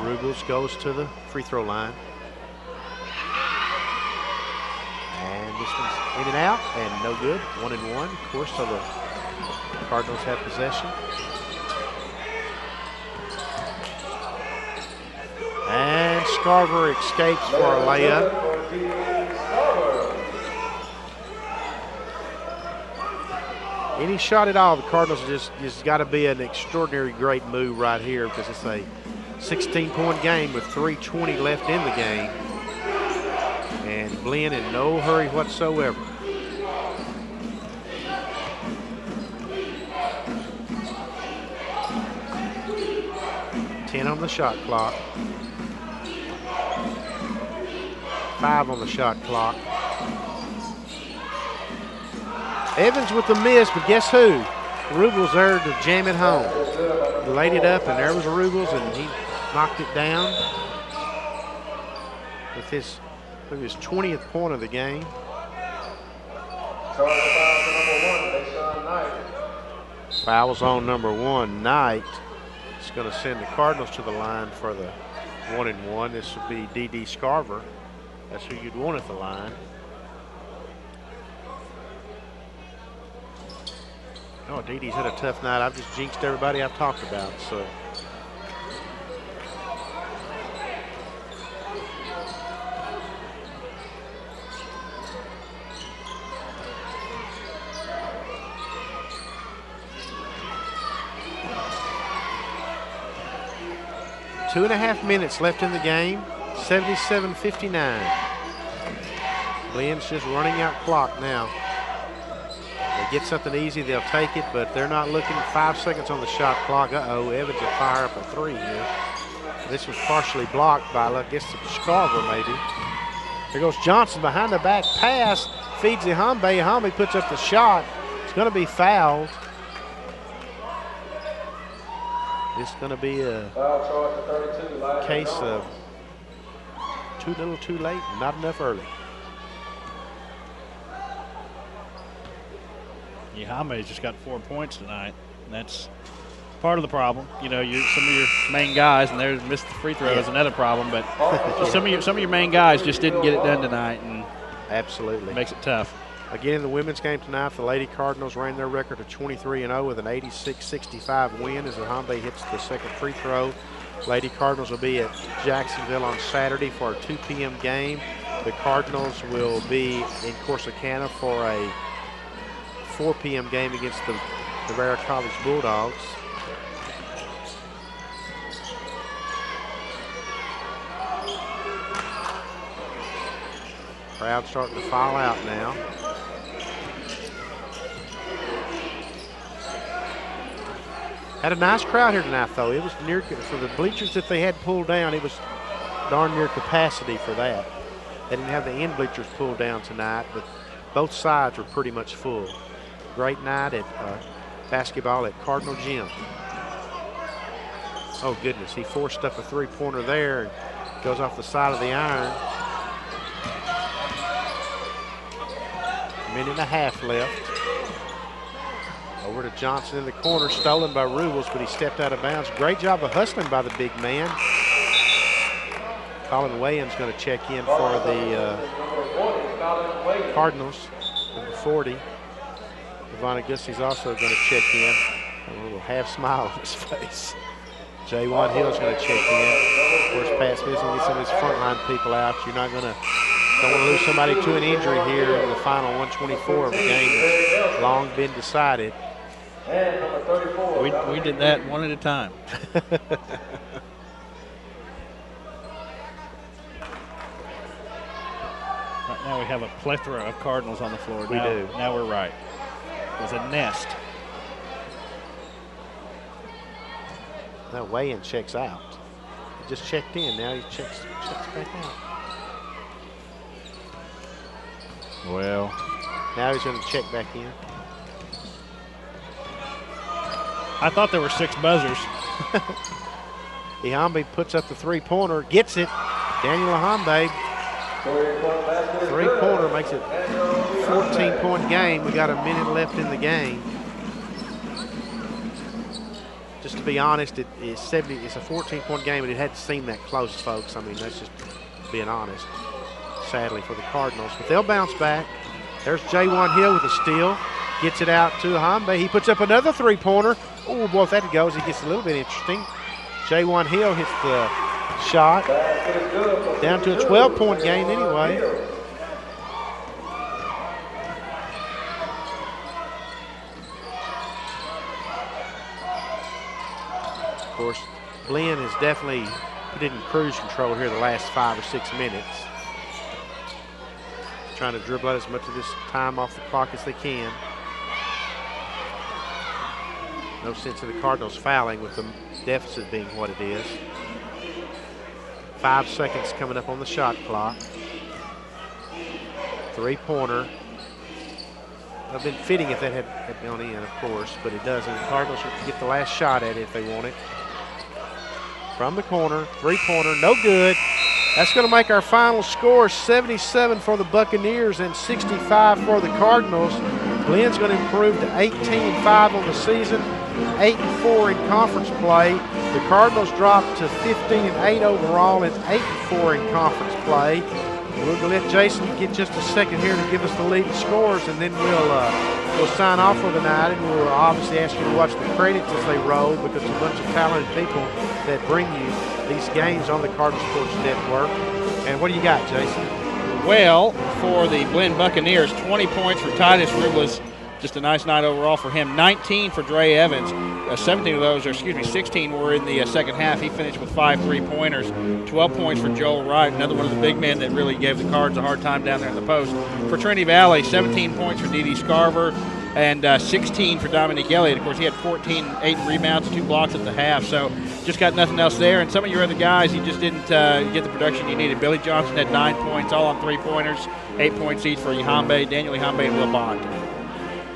Rubles goes to the free throw line. And this one's in and out and no good. 1 and 1, of course, so the Cardinals have possession. And Scarver escapes for a layup. Any shot at all, the Cardinals just got to be an extraordinary great move right here because it's a 16-point game with 3:20 left in the game. And Blinn in no hurry whatsoever. 10 on the shot clock. 5 on the shot clock. Evans with the miss, but guess who? Rubles there to jam it home. He laid it up, and there was Rubles, and he knocked it down with his 20th point of the game. Fouls on number 1, Knight. It's going to send the Cardinals to the line for the 1-and-1. This would be D.D. Scarver. That's who you'd want at the line. Oh, D.D.'s had a tough night. I've just jinxed everybody I've talked about, so. Two and a half minutes left in the game, 77-59. Blinn's just running out clock now. They get something easy, they'll take it, but they're not looking. 5 seconds on the shot clock. Uh-oh, Evans will fire up a 3 here. This was partially blocked by, I guess, Scarver maybe. There goes Johnson behind the back pass, feeds Ihambe. Ihambe puts up the shot. It's going to be fouled. It's going to be a case of too little too late, not enough early. Ihambe's just got 4 points tonight, and that's part of the problem. You know, some of your main guys, and they missed the free throw is another problem, but some of your main guys just didn't get it done tonight, and absolutely it makes it tough. Again, in the women's game tonight, the Lady Cardinals ran their record to 23-0 with an 86-65 win as Ihambe hits the second free throw. Lady Cardinals will be at Jacksonville on Saturday for a 2 p.m. game. The Cardinals will be in Corsicana for a 4 p.m. game against the Rivera College Bulldogs. Crowd starting to file out now. Had a nice crowd here tonight, though. It was near, for the bleachers that they had pulled down, it was darn near capacity for that. They didn't have the end bleachers pulled down tonight, but both sides were pretty much full. Great night at basketball at Cardinal Gym. Oh, goodness. He forced up a 3-pointer there and goes off the side of the iron. Minute and a half left. Over to Johnson in the corner, stolen by Rubles, but he stepped out of bounds. Great job of hustling by the big man. Colin Williams going to check in for the Cardinals, number 40. Devon Augusti's also going to check in. A little half smile on his face. J1 Hill's going to check in. Of course, Pat Smith's going to get some of his frontline people out. You're not going to don't want to lose somebody to an injury here in the final 124 of a game that's long been decided. We did that one at a time. Right now we have a plethora of Cardinals on the floor. We do. Now we're right. There's a nest. Now weigh-in checks out. He just checked in. Now he checks back out. Well, now he's going to check back in. I thought there were 6 buzzers. Ihambe puts up the 3-pointer, gets it. Daniel Ihambe, 3-pointer, makes it a 14-point game. We got a minute left in the game. Just to be honest, it's a 14-point game, and it hadn't seemed that close, folks. I mean, that's just being honest, sadly, for the Cardinals. But they'll bounce back. There's J1 Hill with a steal. Gets it out to Ihambe. He puts up another 3-pointer. Oh, boy, if that goes, it gets a little bit interesting. J1 Hill hits the shot. Down to a 12-point game anyway. Of course, Blinn has definitely put it in cruise control here the last 5 or 6 minutes. Trying to dribble out as much of this time off the clock as they can. No sense in the Cardinals fouling with the deficit being what it is. 5 seconds coming up on the shot clock. Three-pointer. It would have been fitting if that had gone in, of course, but it doesn't. The Cardinals will get the last shot at it if they want it. From the corner, three-pointer, no good. That's going to make our final score 77 for the Buccaneers and 65 for the Cardinals. Blinn's going to improve to 18-5 on the season, 8-4 in conference play. The Cardinals dropped to 15-8 overall and 8-4 in conference play. We're going to let Jason get just a second here to give us the leading scores, and then we'll sign off for the night, and we'll obviously ask you to watch the credits as they roll, because it's a bunch of talented people that bring you these games on the Cardinal Sports Network. And what do you got, Jason? Well, for the Blinn Buccaneers, 20 points for Titus Rubles. Just a nice night overall for him. 19 for Dre Evans. 16 were in the second half. He finished with 5 3-pointers. 12 points for Joel Wright, another one of the big men that really gave the Cards a hard time down there in the post. For Trinity Valley, 17 points for D.D. Scarver and 16 for Dominique Elliott. Of course, he had 8 rebounds, 2 blocks at the half, so just got nothing else there. And some of your other guys, you just didn't get the production you needed. Billy Johnson had 9 points, all on 3-pointers, 8 points each for Ihambe, Daniel Ihambe, and Will Bond.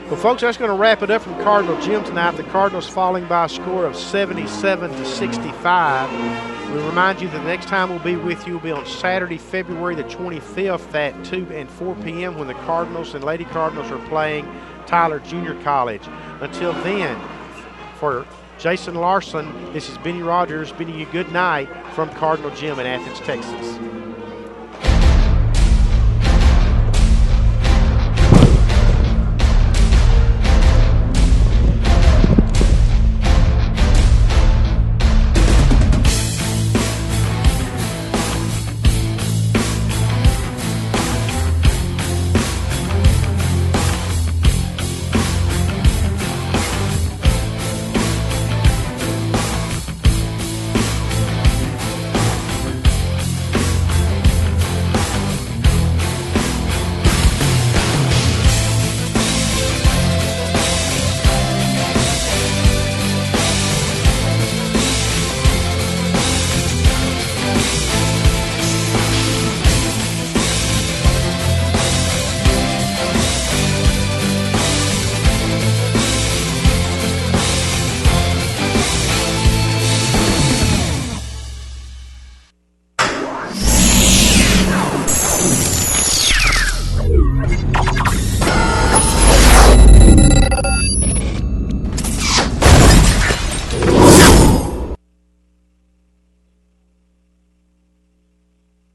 Well, folks, that's going to wrap it up from Cardinal Gym tonight. The Cardinals falling by a score of 77-65. We remind you that the next time we'll be with you will be on Saturday, February the 25th at 2 and 4 p.m. when the Cardinals and Lady Cardinals are playing Tyler Junior College. Until then, for Jason Larson, this is Benny Rogers bidding you good night from Cardinal Gym in Athens, Texas.